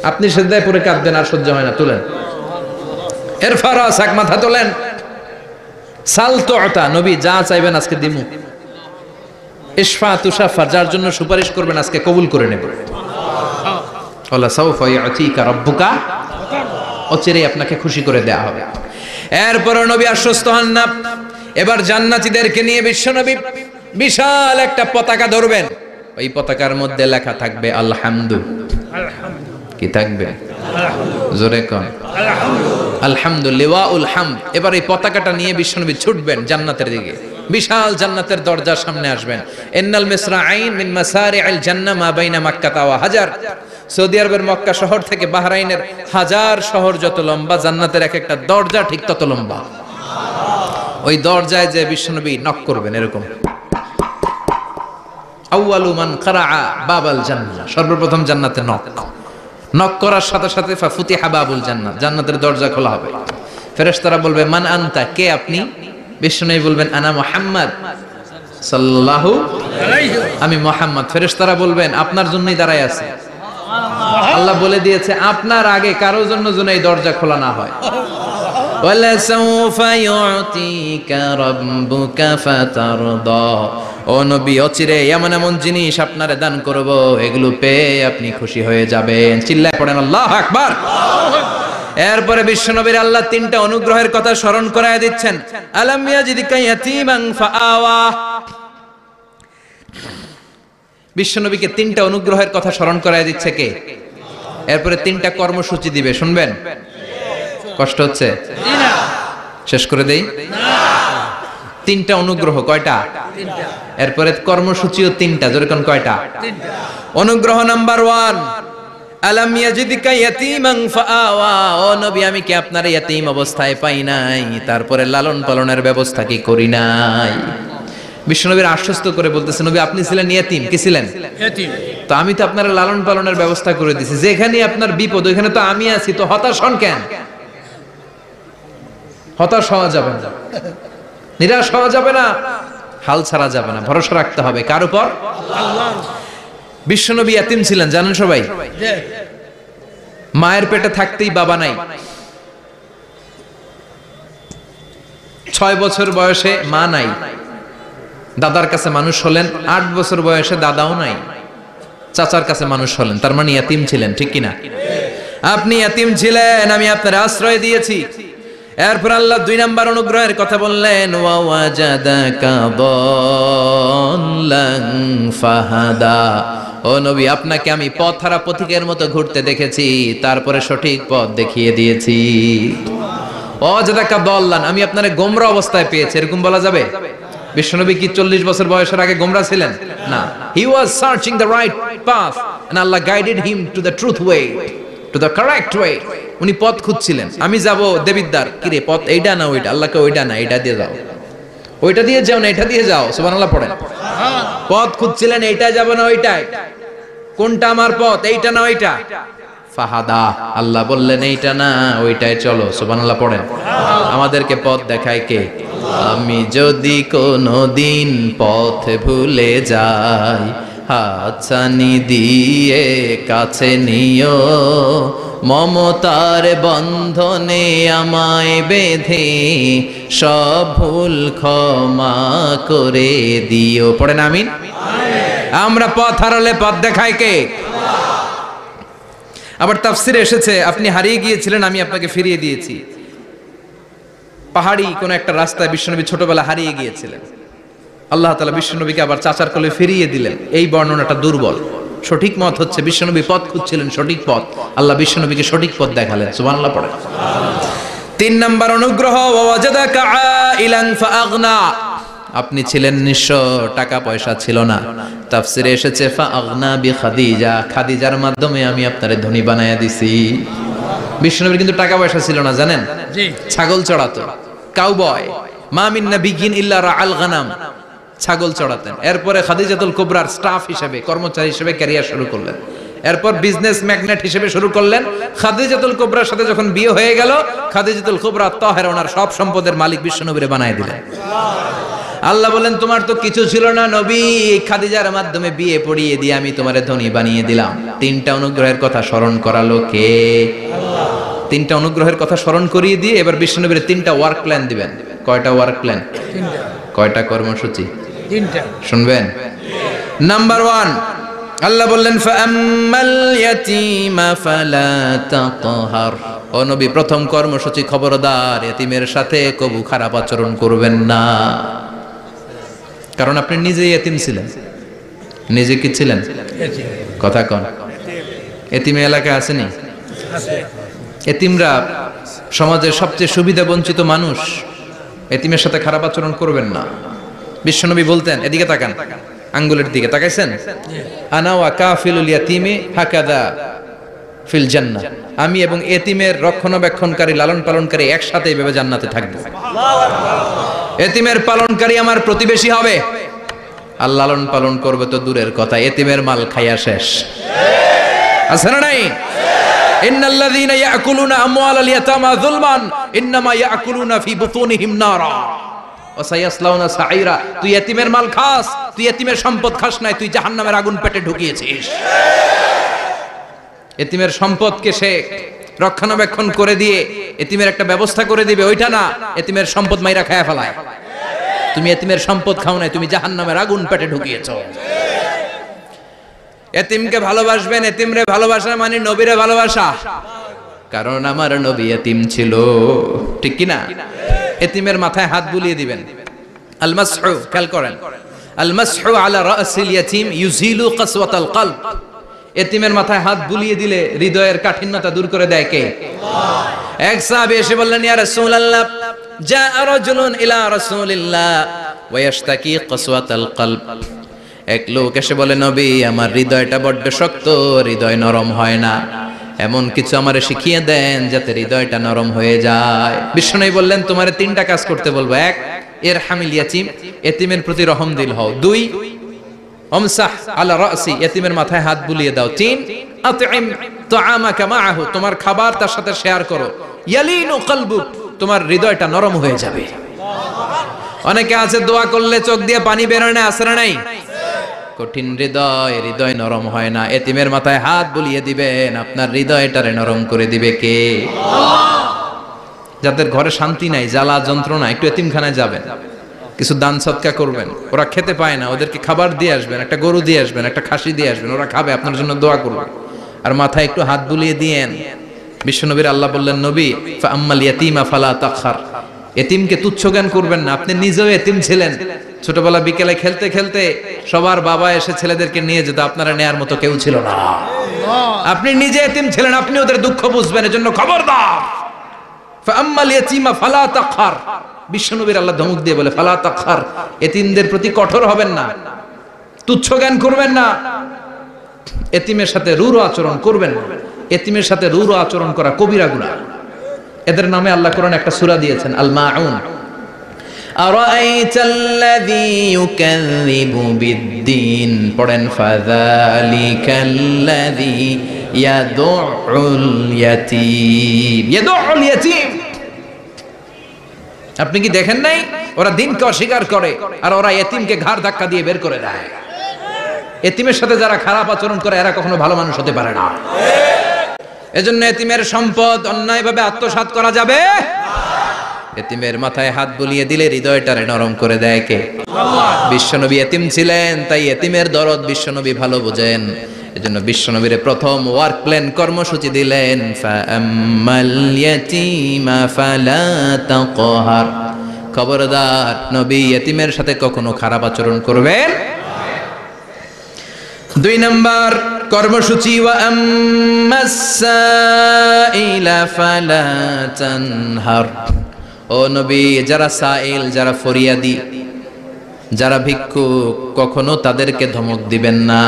আপনি সিজদায় পড়ে কাঁদবেন আর সহ্য হয় না, তুলেন। এরপর আসাক মাথা তোলেন। সাল তুতা, নবী যা চাইবেন আজকে দিমু। ইশফা তুশাফা, যার জন্য সুপারিশ করবেন আজকে কবুল করে নেব। ওয়ালা সাউফা ইয়াতিকা রাব্বুকা, অচিরেই আপনাকে খুশি করে দেয়া হবে। এরপর নবী আশ্বস্ত হন না। এবার জান্নাতীদেরকে নিয়ে বিশ্বনবী বিশাল একটা পতাকা ধরবেন। ওই পতাকার মধ্যে লেখা থাকবে আলহামদু। কি থাকবে? জোরে কোন আলহামদুলিল্লাহ হামদ। এবার এই পতাকাটা নিয়ে বিশ্বনবী ছুটবেন জান্নাতের দিকে। বিশাল জান্নাতের দরজার সামনে আসবেন। ইন্নাল মিসরাঈন মিন মাসারি'আল জান্নাহ মা বাইনা মাক্কা ওয়া হাজার। সৌদি আরবের মক্কা শহর থেকে বাহরাইনের হাজার শহর যত লম্বা, জান্নাতের এক একটা দরজা ঠিক তত লম্বা। ওই দরজায় যে বিশ্বনবী নক করবেন এরকম, আউয়ালু মান কারাআ বাবাল জান্নাহ, সর্বপ্রথম জান্নাতে নক করার সাথে সাথে ফাফুতিহা বাবুল জান্নাহ, জান্নাতের দরজা খোলা হবে। ফেরেশতারা বলবে মান আনতা, কে আপনি? বিশ্বনবী বলবেন আনা মুহাম্মদ সাল্লাল্লাহু আলাইহি, আমি মুহাম্মদ। ফেরেশতারা বলবেন আপনার জন্যই দাঁড়ায় আছি। আল্লাহ বলে দিয়েছে আপনার আগে কারো জন্য যেন এই দরজা খোলা না হয়। ওয়ালা সাউফা ইউতিকা রাব্বুকা ফাতারদা, ও নবী অচিরে এমন এমন জিনিস আপনারে দান করব, এগুলো পেয়ে আপনি খুশি হয়ে যাবেন। চিল্লায় পড়েন আল্লাহু আকবার। এরপরে বিশ্বনবীর আল্লাহ তিনটা অনুগ্রহের কথা স্মরণ করায় দিচ্ছেন। আলাম ইয়াজিদিকা ইয়াতীমান ফাআওয়া, বিশ্বনবীকে তিনটা অনুগ্রহের কথা স্মরণ করায় দিচ্ছে কে? এরপরে তিনটা কর্মসূচি দিবে, শুনবেন? কষ্ট হচ্ছে? শেষ করে দেই। তিনটা অনুগ্রহ, কয়টা? এরপরে কর্মসূচিও তিনটা, যেরকম কয়টা? অনুগ্রহ নাম্বার 1, আলাম ইয়াজিদকা ইয়াতীমান ফাআওয়া, ও নবী আমি কি আপনার ইয়াতীম অবস্থায় পাই নাই, তারপরে লালন পালনের ব্যবস্থা কি করি নাই? বিশ্বনবীর আশ্বস্ত করে বলতেছে, নবী আপনি ছিলেন ইয়াতীম, কি ছিলেন? ইয়াতীম। তো আমি তো আপনার লালন পালনের ব্যবস্থা করে দিয়েছি, যেখানে আপনার বিপদ ওইখানে তো আমি আছি, তো হতাশ হন কেন? হতাশ হওয়া যাবে না, নিরাশ হওয়া যাবে না, হাল ছাড়া যাবে না, ভরসা রাখতে হবে কার উপর? আল্লাহ। বিশ্বনবী ইয়াতীম ছিলেন জানেন সবাই। জি। মায়ের পেটে থাকতেই বাবা নাই, 6 বছর বয়সে মা নাই, দাদার কাছে মানুষ হলেন, 8 বছর বয়সে দাদাও নাই, চাচার কাছে মানুষ হলেন, তার মানে ইয়াতীম ছিলেন, ঠিক কিনা? আপনি ইয়াতীম ছিলেন, আমি আপনার আশ্রয় দিয়েছি। এরপর আল্লাহ 2 নাম্বার অনুগ্রহের কথা বললেন, ওয়া ওয়াজাদাকা দাল্লান ফাহাদা, ও নবী আপনাকে আমি পথহারা পথিকের মতো ঘুরতে দেখেছি, তারপরে সঠিক পথ দেখিয়ে দিয়েছি। ওয়াজাদাকা দাল্লান, আমি আপনারে গোমরা অবস্থায় পেয়েছি, এরকম বলা যাবে? বিশ্বনবী কি 40 বছর বয়সের আগে গোমরা ছিলেন? না, he was searching the right path and Allah guided him to the truth way, to the correct way. উনি পথ খুঁজছিলেন, আমি যাব দেবিদ্দার, কি রে পথ এইটা না ওইটা? আল্লাহকে ওইটা না এটা দিয়ে যাও, ওইটা দিয়ে যাও না এটা দিয়ে যাও, সুবহানাল্লাহ পড়েন। পথ খুঁজছিলেন, এইটা যাব না ওইটাই, কোনটা আমার পথ, এইটা না ওইটা? ফাহাদা, আল্লাহ বললেন এইটা না ওইটাই চলো, সুবহানাল্লাহ পড়েন। আমাদেরকে পথ দেখায় কে? আমি যদি কোনদিন পথ ভুলে যাই, হাতছানি দিয়ে কাছে নিও, মমতার বন্ধনে আমায় বেঁধে সব ভুল ক্ষমা করে দিও, পড়েন আমিন। আমরা পথ হারালে পথ দেখায় কে? আবার তাফসিরে এসেছে, আপনি হারিয়ে গিয়েছিলেন, আমি আপনাকে ফিরিয়ে দিয়েছি। পাহাড়ি কোন একটা রাস্তায় বিশ্বনবী ছোটবেলা হারিয়ে গিয়েছিলেন, আল্লাহ তাআলা বিশ্বনবীকে আবার চাচার কোলে ফিরিয়ে দিলেন। এই বর্ণনাটা দুর্বল, সঠিক মত হচ্ছে বিশ্বনবী পথ খুঁজছিলেন, সঠিক পথ, আল্লাহ বিশ্বনবীকে সঠিক পথ দেখালেন, সুবহানাল্লাহ পড়েন। 3 নাম্বার অনুগ্রহ, ওয়াজাদাকা আইলান ফাআগনা, আপনি ছিলেন নিঃস্ব, টাকা পয়সা ছিল না। তাফসিরে এসেছে ফাআগনা বিখাদিজা, খাদিজার মাধ্যমে আমি আপনারে ধনী বানায়া দিছি। বিশ্বনবীর কিন্তু টাকা পয়সা ছিল না জানেন, জি। ছাগল চড়াতো, কাউবয়, মা মিন নাবিয়্যিন ইল্লা রাআল গানাম, ছাগল চড়াতেন। এরপরে খাদিজাতুল কুবরার স্টাফ হিসেবে, কর্মচারী হিসেবে ক্যারিয়ার শুরু করলেন। এরপর বিজনেস ম্যাগনেট হিসেবে শুরু করলেন। খাদিজাতুল কুবরার সাথে যখন বিয়ে হয়ে গেল, খাদিজাতুল কুবরা তাহেরা ওনার সব সম্পদের মালিক বিশ্বনবীরে বানায় দিলেন। আল্লাহ বলেন তোমার তো কিছু ছিল না নবী, খাদিজার মাধ্যমে বিয়ে পড়িয়ে দিয়ে আমি তোমারে ধনী বানিয়ে দিলাম। 3টা অনুগ্রহের কথা স্মরণ করালো কে? আল্লাহ। 3টা অনুগ্রহের কথা স্মরণ করিয়ে দিয়ে এবার বিশ্বনবীর 3টা ওয়ার্ক প্ল্যান দিবেন। কয়টা ওয়ার্ক প্ল্যান? 3টা। কয়টা কর্মসূচি? 3টা। শুনবেন। নাম্বার 1, আল্লাহ বললেন ফাআম্মাল ইয়াতীমা ফালা তাকহার, ও নবী প্রথম কর্মসূচি খবরদার, এতিমের সাথে কবু খারাপ আচরণ করবেন না। কারণ আপনি নিজেই এতিম ছিলেন। নিজে কি ছিলেন? কথা কন। এতিমে এলাকায় আসেনি? এতিমরা সমাজের সবচেয়ে সুবিধা বঞ্চিত মানুষ, এতিমের সাথে খারাপ আচরণ করবেন না। বিশ্বনবী বলতেন, এদিকে তাকান, আঙ্গুলের দিকে তাকাইছেন, আনা ওয়া কাফিলুল ইয়াতীমি হাকাদা ফিল জান্নাহ, আমি এবং এতিমের রক্ষণাবেক্ষণকারী লালন পালনকারী একসাথে এইভাবে জান্নাতে থাকবো। এতিমের পালনকারী আমার প্রতিবেশী হবে, আর লালন পালন করবে তো দূরের কথা, এতিমের মাল খাইয়া শেষ। আছে না নাই? ইন্নাল্লাযীনা ইয়াকুলুনা আমওয়ালাল ইয়াতামা যুলমান ইন্নামা ইয়াকুলুনা ফি বুতুনিহিম নারা ওয়া সায়াসলাউনা সাঈরা। তুই এতিমের মাল খাস, তুই এতিমের সম্পদ খাস নাই, তুই জাহান্নামের আগুন পেটে ঢুকিয়েছিস। এতিমের সম্পদকে সে রক্ষণাবেক্ষণ করে দিয়ে এতিমের একটা ব্যবস্থা করে দিবে, ওইটা না, এতিমের সম্পদ মাইরা খায়া ফেলায়। তুমি এতিমের সম্পদ খাও নাই, তুমি জাহান্নামের আগুন পেটে ঢুকিয়েছো। এতিমকে ভালোবাসবেন, এতিমরে ভালোবাসা মানে নবীরে ভালোবাসা, কারণ আমার নবী এতিম ছিল, ঠিক কি না? এতিমের মাথায় হাত বুলিয়ে দিবেন। আল মাসহু, খেয়াল করেন, আল মাসহু আলা রাসিল ইয়াতীম ইউজিলু কাসওয়াতাল কলব। এতিমের মাথায় হাত বুলিয়ে দিলে হৃদয়ের কাঠিন্যতা দূর করে দেয় কে? আল্লাহ। এক সাহাবী এসে বললেন, ইয়া রাসূলুল্লাহ, জাআ রাজুলুন ইলা রাসূলিল্লাহ ওয়া ইয়াশতাকি কাসওয়াতাল কলব। এক লোক এসে বলে, নবী আমার হৃদয়টা বড্ড শক্ত, হৃদয় নরম হয় না, এমন কিছু আমারে শিখিয়ে দেন যাতে হৃদয়টা নরম হয়ে যায়। বিশ্বনবী বললেন, তোমারে 3টা কাজ করতে বলবো। 1, ইরহামিল ইয়াতীম, এতিমের প্রতি রহম দিল হও। 2, আমসাহ আলা রাসি, এতিমের মাথায় হাত বুলিয়ে দাও। 3, আতইম তাআমাকা মাআহু, তোমার খাবার তার সাথে শেয়ার করো। ইয়ালিনু কলবুক, তোমার হৃদয়টা নরম হয়ে যাবে। অনেকে আছে দোয়া করলে চোখ দিয়ে পানি বের হয় না, আসরা নাই? কঠিন হৃদয়, হৃদয় নরম হয় না। এতিমের মাথায় হাত বুলিয়ে দিবেন, আপনার হৃদয়টারে নরম করে দিবে কে? যাদের ঘরে শান্তি নাই, জ্বালা যন্ত্রণা, একটু এতিমখানায় যাবেন, কিছু দান সদকা করবেন। ওরা খেতে পায় না, ওদেরকে খাবার দিয়ে আসবেন, একটা গরু দিয়ে আসবেন, একটা খাসি দিয়ে আসবেন, ওরা খাবে, আপনার জন্য দোয়া করবে। আর মাথায় একটু হাত বুলিয়ে দিয়েন। বিশ্বনবীর আল্লাহ বললেন, নবী ফাআম্মাল ইয়াতীমা ফালা তাখহার, এতিমকে তুচ্ছ জ্ঞান করবেন না। আপনি নিজেও এতিম ছিলেন, ছোটবেলা বিকেলে খেলতে খেলতে সবার বাবা এসে ছেলেদেরকে নিয়ে যেত, আপনারা নেয়ার মতো কেউ ছিল না। আপনি নিজে এতিম ছিলেন, আপনি ওদের দুঃখ বুঝবেন, এজন্য খবরদার। ফাআম্মাল ইয়াতীমা ফালা তাখহার, বিশ্বনবীর আল্লাহ ধমক দিয়ে বলে, ফালা তাখহার, এতিমদের প্রতি কঠোর হবেন না, তুচ্ছ জ্ঞান করবেন না, এতিমের সাথে রূঢ় আচরণ করবেন না। এতিমের সাথে রূঢ় আচরণ করা কবিরা গুনাহ। এদের নামে আল্লাহ কোরআনে একটা সূরা দিয়েছেন, আল মাউন। আরাআইতাল্লাযী ইউকাযযিবু বিদ্দীন, পড়েন, ফাযালিকাল্লাযী ইয়াদুউল ইয়াতীম, ইয়াদুউল ইয়াতীম। আপনি কি দেখেন নাই ওরা দিনকে অস্বীকার করে আর ওরা এতিমকে ঘাড় ধাক্কা দিয়ে বের করে দেয়। এতিমের সাথে যারা খারাপ আচরণ করে এরা কখনো ভালো মানুষ হতে পারে না। এজন্য এতিমের সম্পদ অন্যায়ভাবে আত্মসাৎ করা যাবে না। এতিমের মাথায় হাত বুলিয়ে দিলে হৃদয়টারে নরম করে দেয় কে? আল্লাহ। বিশ্বনবী এতিম ছিলেন, তাই এতিমের দরদ বিশ্বনবী ভালো বোঝেন। এজন্য বিশ্বনবীর প্রথম ওয়ার্ক প্ল্যান কর্মসূচি দিলেন, ফাআম্মাল ইয়াতীমা ফালা তাকহার, খবরদার নবী এতিমের সাথে কখনো খারাপ আচরণ করবেন। 2 নম্বর কর্মসূচি, ওয়া আম্মাস সাইলা ফালা তানহার, ও নবী যারা সাইল, যারা ফরিয়াদি, যারা ভিক্ষুক, কখনো তাদেরকে ধমক দিবেন না।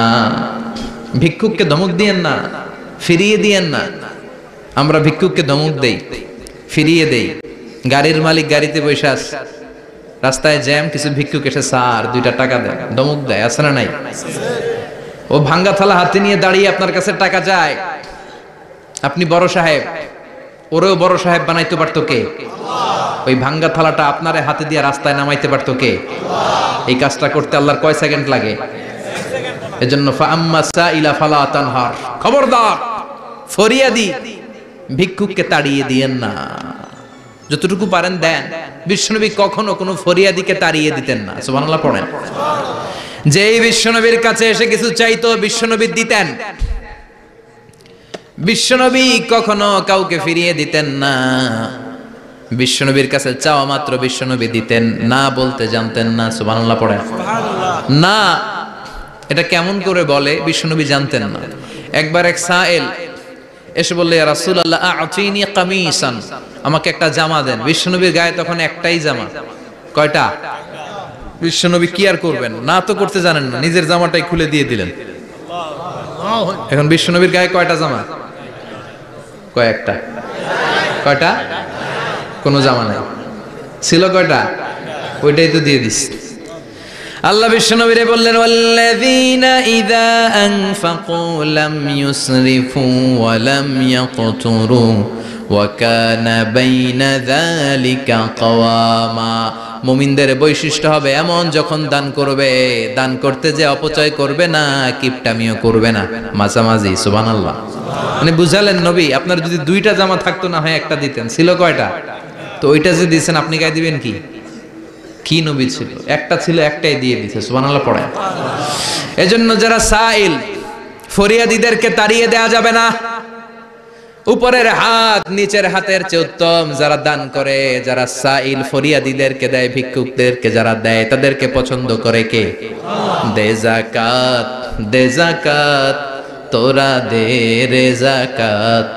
ভিক্ষুককে ধমক দিয়েন না, ফিরিয়ে দিয়েন না। আমরা ভিক্ষুককে ধমক দেই, ফিরিয়ে দেই। গাড়ির মালিক গাড়িতে বসে আছে, রাস্তায় জ্যাম, কিছু ভিক্ষুক এসে স্যার 2টা টাকা দেয়, ধমক দেয়, আছে না নাই? ও ভাঙ্গা থালা হাতে নিয়ে দাঁড়িয়ে আপনার কাছে টাকা চায়। আপনি বড় সাহেব, ওরেও বড় সাহেব বানাইতে পারতো কে? ওই ভাঙ্গা থালাটা আপনারে হাতে দিয়ে রাস্তায় নামাইতে পারতো কে? এই কাজটা করতে আল্লাহর কয় সেকেন্ড লাগে? এজন্য ফাআম্মা সাইলা ফালা তানহার, খবরদার ফরিয়াদি ভিক্ষুককে তাড়িয়ে দিয়েন না। যতটুকু পারেন দেন। বিশ্বনবী কখনো কোনো ফরিয়াদিকে তাড়িয়ে দিতেন না। সুবহানাল্লাহ পড়েন। যেই বিশ্বনবীর কাছে এসে কিছু চাইতো বিশ্বনবী দিতেন। বিশ্বনবী কখনো কাউকে ফিরিয়ে দিতেন না। বিশ্বনবীর কাছে চাওয়া মাত্র বিশ্বনবী দিতেন, না বলতে জানতেন না। সুবহানাল্লাহ পড়েন। না এটা কেমন করে বলে বিশ্বনবী জানতেন না। একবার এক সাইল এসে বললে, ইয়া রাসূলুল্লাহ আ'তিনি কামিসান, আমাকে একটা জামা দেন। বিশ্বনবীর গায়ে তখন একটাই জামা। কয়টা? বিশ্বনবী কি আর করবেন, না তো করতে জানেন না, নিজের জামাটাই খুলে দিয়ে দিলেন। এখন বিশ্বনবীর গায়ে কয়টা জামা? কয়েকটা। কয়টা? কোনো জামা নাই। ছিল কয়টা? ওইটাই তো দিয়ে দিস। আল্লাহ বিশ্বনবীরে বললেন, ওয়াল্লাযীনা ইযা আনফাকু লাম ইউসরিফু ওয়া লাম ইয়াকতুরু ওয়া কানা বাইনা যালিকা কাওয়ামা। মুমিনদের বৈশিষ্ট্য হবে এমন, যখন দান করবে, দান করতে যে অপচয় করবে না, কিপটামিও করবে না, মাঝামাঝি। সুবহানাল্লাহ। মানে বুঝালেন নবী, আপনার যদি 2টা জামা থাকতো না হয় একটা দিতেন। ছিল কয়টা? তো ওইটা যে দিয়েছেন আপনি গায়ে দিবেন কি? কি নবী ছিল? একটা ছিল, একটাই দিয়ে দিয়েছে। সুবহানাল্লাহ পড়েন। এজন্য যারা সাইল, ফরিয়াদিদেরকে তাড়িয়ে দেয়া যাবে না। উপরের হাত নিচের হাতের চেয়ে উত্তম। যারা দান করে, যারা সাইল ফরিয়াদিদেরকে দেয়, ভিক্ষুকদেরকে যারা দেয়, তাদেরকে পছন্দ করে কে? দে যাকাত, দে যাকাত, তোরা দে রে যাকাত,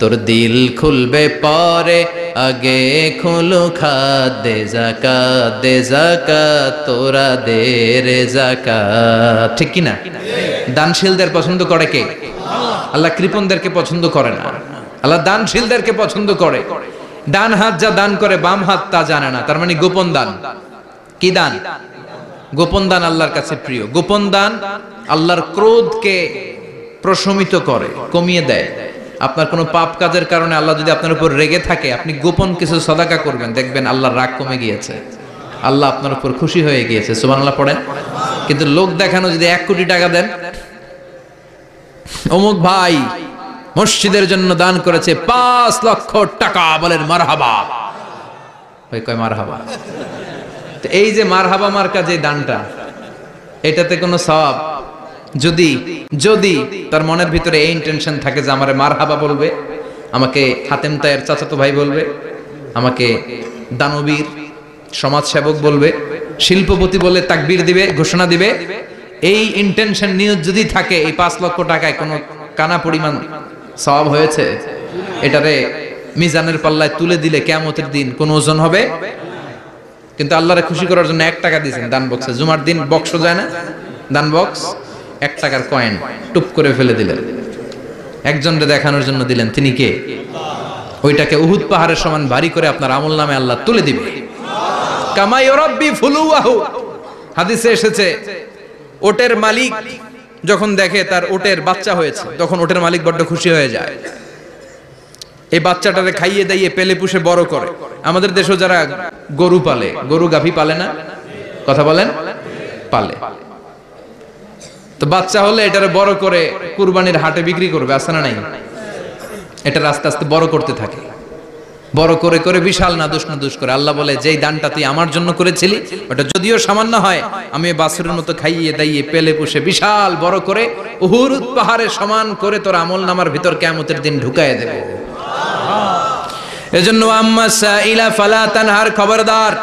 তোর দিল খুলবে পরে, আগে খুলু খাত দে যাকাত তোরা দে রে যাকাত। ঠিক কি না? দানশীলদের পছন্দ করে কে? আল্লাহ কৃপণদেরকে পছন্দ করে না, আল্লাহ দানশীলদেরকে পছন্দ করে। ডান হাত যা দান করে বাম হাত তা জানে না, তার মানে গোপন দান। কি দান? গোপন দান আল্লাহর কাছে প্রিয়। গোপন দান আল্লাহর ক্রোধকে প্রশমিত করে, কমিয়ে দেয়। আপনার কোনো পাপ কাজের কারণে আল্লাহ যদি আপনার উপর রেগে থাকে, আপনি গোপন কিছু সদাকা করবেন, দেখবেন আল্লাহর রাগ কমে গিয়েছে, আল্লাহ আপনার উপর খুশি হয়ে গিয়েছে। সুবহানাল্লাহ পড়েন। কিন্তু লোক দেখানো যদি 1 কোটি টাকা দেন, অমুক ভাই মসজিদের জন্য দান করেছে 5 লক্ষ টাকা, বলেন মারহাবা। ওই কয় মারহাবা। তো এই যে মারহাবা মার্কা যে দানটা, এটাতে কোনো সওয়াব যদি যদি তার মনের ভিতরে এই ইন্টেনশন থাকে যে আমারে মারহাবা বলবে, আমাকে হাতেম তায়ের চাচাতো ভাই বলবে, আমাকে দানবীর সমাজসেবক বলবে, শিল্পপতি বলে তাকবীর দিবে, ঘোষণা দিবে, এই ইন্টেনশন নিয়ে যদি থাকে, এই 5 লক্ষ টাকায় কোনো কানা পরিমাণ সওয়াব হয়েছে, এটারে মিজানের পাল্লায় তুলে দিলে কিয়ামতের দিন কোন ওজন হবে? কিন্তু আল্লাহরে খুশি করার জন্য 1 টাকা দিয়েছেন দান বক্সে। জুমার দিন বক্স যায় না, দান বক্স, 1 টাকার কয়েন টুপ করে ফেলে দিলেন, একজনকে দেখানোর জন্য দিলেন। তিনি কে? ওইটাকে উহুদ পাহাড়ের সমান ভারী করে আপনার আমল নামে আল্লাহ তুলে দিবে। কামা ইউরাব্বি ফুলুয়াহু, হাদিসে এসেছে, ওটের মালিক যখন দেখে তার ওটের বাচ্চা হয়েছে, তখন ওটের মালিক বড্ড খুশি হয়ে যায়। এই বাচ্চাটারে খাইয়ে দাইয়ে পেলে পুষে বড় করে। আমাদের দেশে যারা গরু পালে, গরু গাভী পালে না, কথা বলেন, পালে, তো বাচ্চা হলে এটারে বড় করে কুরবানির হাটে বিক্রি করবে, আছে না নাই? এটা আস্তে আস্তে বড় করতে থাকে, বড় করে করে বিশাল নাদুস করে। আল্লাহ বলে, যেই দানটা তুই আমার জন্য করেছিলি, ওটা যদিও সামান্য হয়, আমি বাছুরের মতো খাইয়ে দাইয়ে পেলে পুষে বিশাল বড় করে উহুদ পাহাড়ের সমান করে তোর আমল নামার ভিতর কিয়ামতের দিন ঢুকায় দেব। এজন্য আম্মা সাইলা ফালা তানহার, খবরদার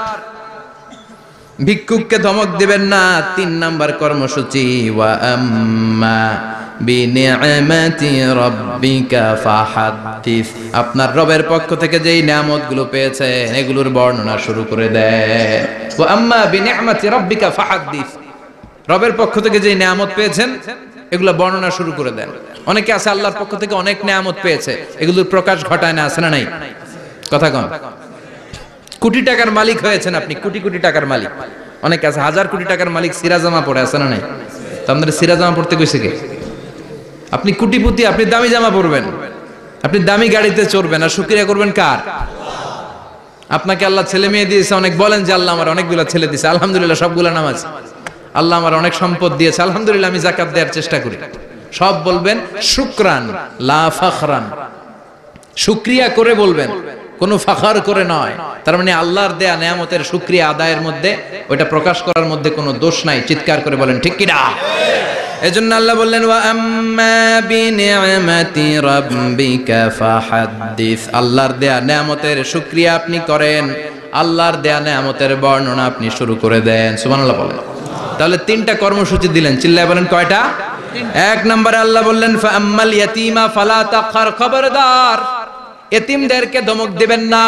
ভিক্ষুককে ধমক দিবেন না। 3 নাম্বার কর্মসূচি, ওয়া আম্মা বিনিআমাতি রাব্বিকা ফাহাদ্দিস, আপনার রবের পক্ষ থেকে যেই নিয়ামতগুলো পেয়েছেন এগুলোর বর্ণনা শুরু করে দেন। ওয়া আম্মা বিনিআমাতি রাব্বিকা ফাহাদ্দিস, রবের পক্ষ থেকে যেই নিয়ামত পেয়েছেন এগুলো বর্ণনা শুরু করে দেন। অনেকে আছে আল্লাহর পক্ষ থেকে অনেক নিয়ামত পেয়েছে, এগুলোর প্রকাশ ঘটায় না, আছে না নাই? কথা কন। কোটি টাকার মালিক হয়েছেন আপনি, কোটি কোটি টাকার মালিক। অনেকে আছে 1000 কোটি টাকার মালিক, সিরাজামা পড়ে, আছে না নাই? তো আমাদের সিরাজামা পড়তে কইছে কে? আপনি কোটিপতি, আপনি দামি জামা পরবেন, আপনি দামি গাড়িতে চড়বেন, আর শুকরিয়া করবেন কার? আপনাকে আল্লাহ ছেলে মেয়ে দিয়েছে অনেক, বলেন যে আল্লাহ আমার অনেকগুলো ছেলে দিয়েছে, আলহামদুলিল্লাহ, সবগুলো নামাজ। আল্লাহ আমার অনেক সম্পদ দিয়েছে, আলহামদুলিল্লাহ, আমি যাকাত দেওয়ার চেষ্টা করি। সব বলবেন শুকরান লা ফাখরান, শুকরিয়া করে বলবেন, কোনো ফাখার করে নয়। তার মানে আল্লাহর দেয়া নিয়ামতের শুকরিয়া আদায়ের মধ্যে, ওইটা প্রকাশ করার মধ্যে কোনো দোষ নাই। চিৎকার করে বলেন ঠিক কি না? এজন্য আল্লাহ বললেন, ওয়া আম্মা বিনিআমাতি রাব্বিকা ফাহাদ্দিস, আল্লাহর দেয়া নিয়ামতের শুকরিয়া আপনি করেন, আল্লাহর দেয়া নিয়ামতের বর্ণনা আপনি শুরু করে দেন। সুবহানাল্লাহ বলেন। তাহলে 3টা কর্মসূচি দিলেন, চিল্লায় বলেন কয়টা? 1 নম্বরে আল্লাহ বললেন, ফা আম্মাল ইয়াতীমা ফালা তাকহার, খবরদার এতিমদেরকে ধমক দিবেন না,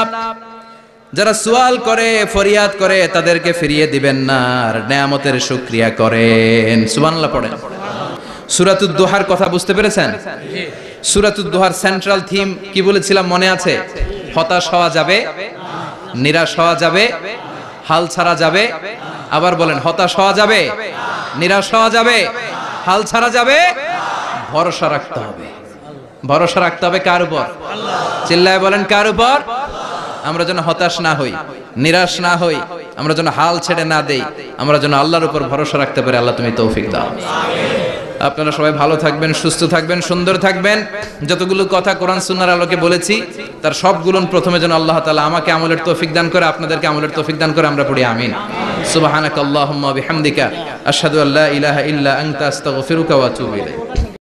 যারা সুয়াল করে ফরিয়াদ করে তাদেরকে ফিরিয়ে দিবেন না, আর নিয়ামতের শুকরিয়া করেন। সুবহানাল্লাহ পড়েন। সূরাতুদ দুহার কথা বুঝতে পেরেছেন? সূরাতুদ দুহার সেন্ট্রাল থিম কি বলেছিলাম মনে আছে? হতাশ হওয়া যাবে, নিরাশ হওয়া যাবে, হাল ছাড়া যাবে। আবার বলেন, হতাশ হওয়া যাবে, নিরাশ হওয়া যাবে, হাল ছাড়া যাবে, ভরসা রাখতে হবে। ভরসা রাখতে হবে কার উপর? চিল্লায় বলেন কার উপর? আমরা যেন হতাশ না হই, নিরাশ না হই, আমরা যেন হাল ছেড়ে না দেই, আমরা যেন আল্লাহর উপর ভরসা রাখতে পারি। আল্লাহ তুমি তৌফিক দাও। আপনারা সবাই ভালো থাকবেন, সুস্থ থাকবেন, সুন্দর থাকবেন। যতগুলো কথা কোরআন সুন্নাহর আলোকে বলেছি তার সবগুলো প্রথমে যেন আল্লাহ তাআলা আমাকে আমলের তৌফিক দান করে, আপনাদেরকে আমলের তৌফিক দান করে। আমরা পড়ি আমিন। সুবহানাকাল্লাহুম্মা বিহামদিকা আশহাদু আল্লা ইলাহা ইল্লা আনতা আস্তাগফিরুকা ওয়া আতুবু ইলাইক।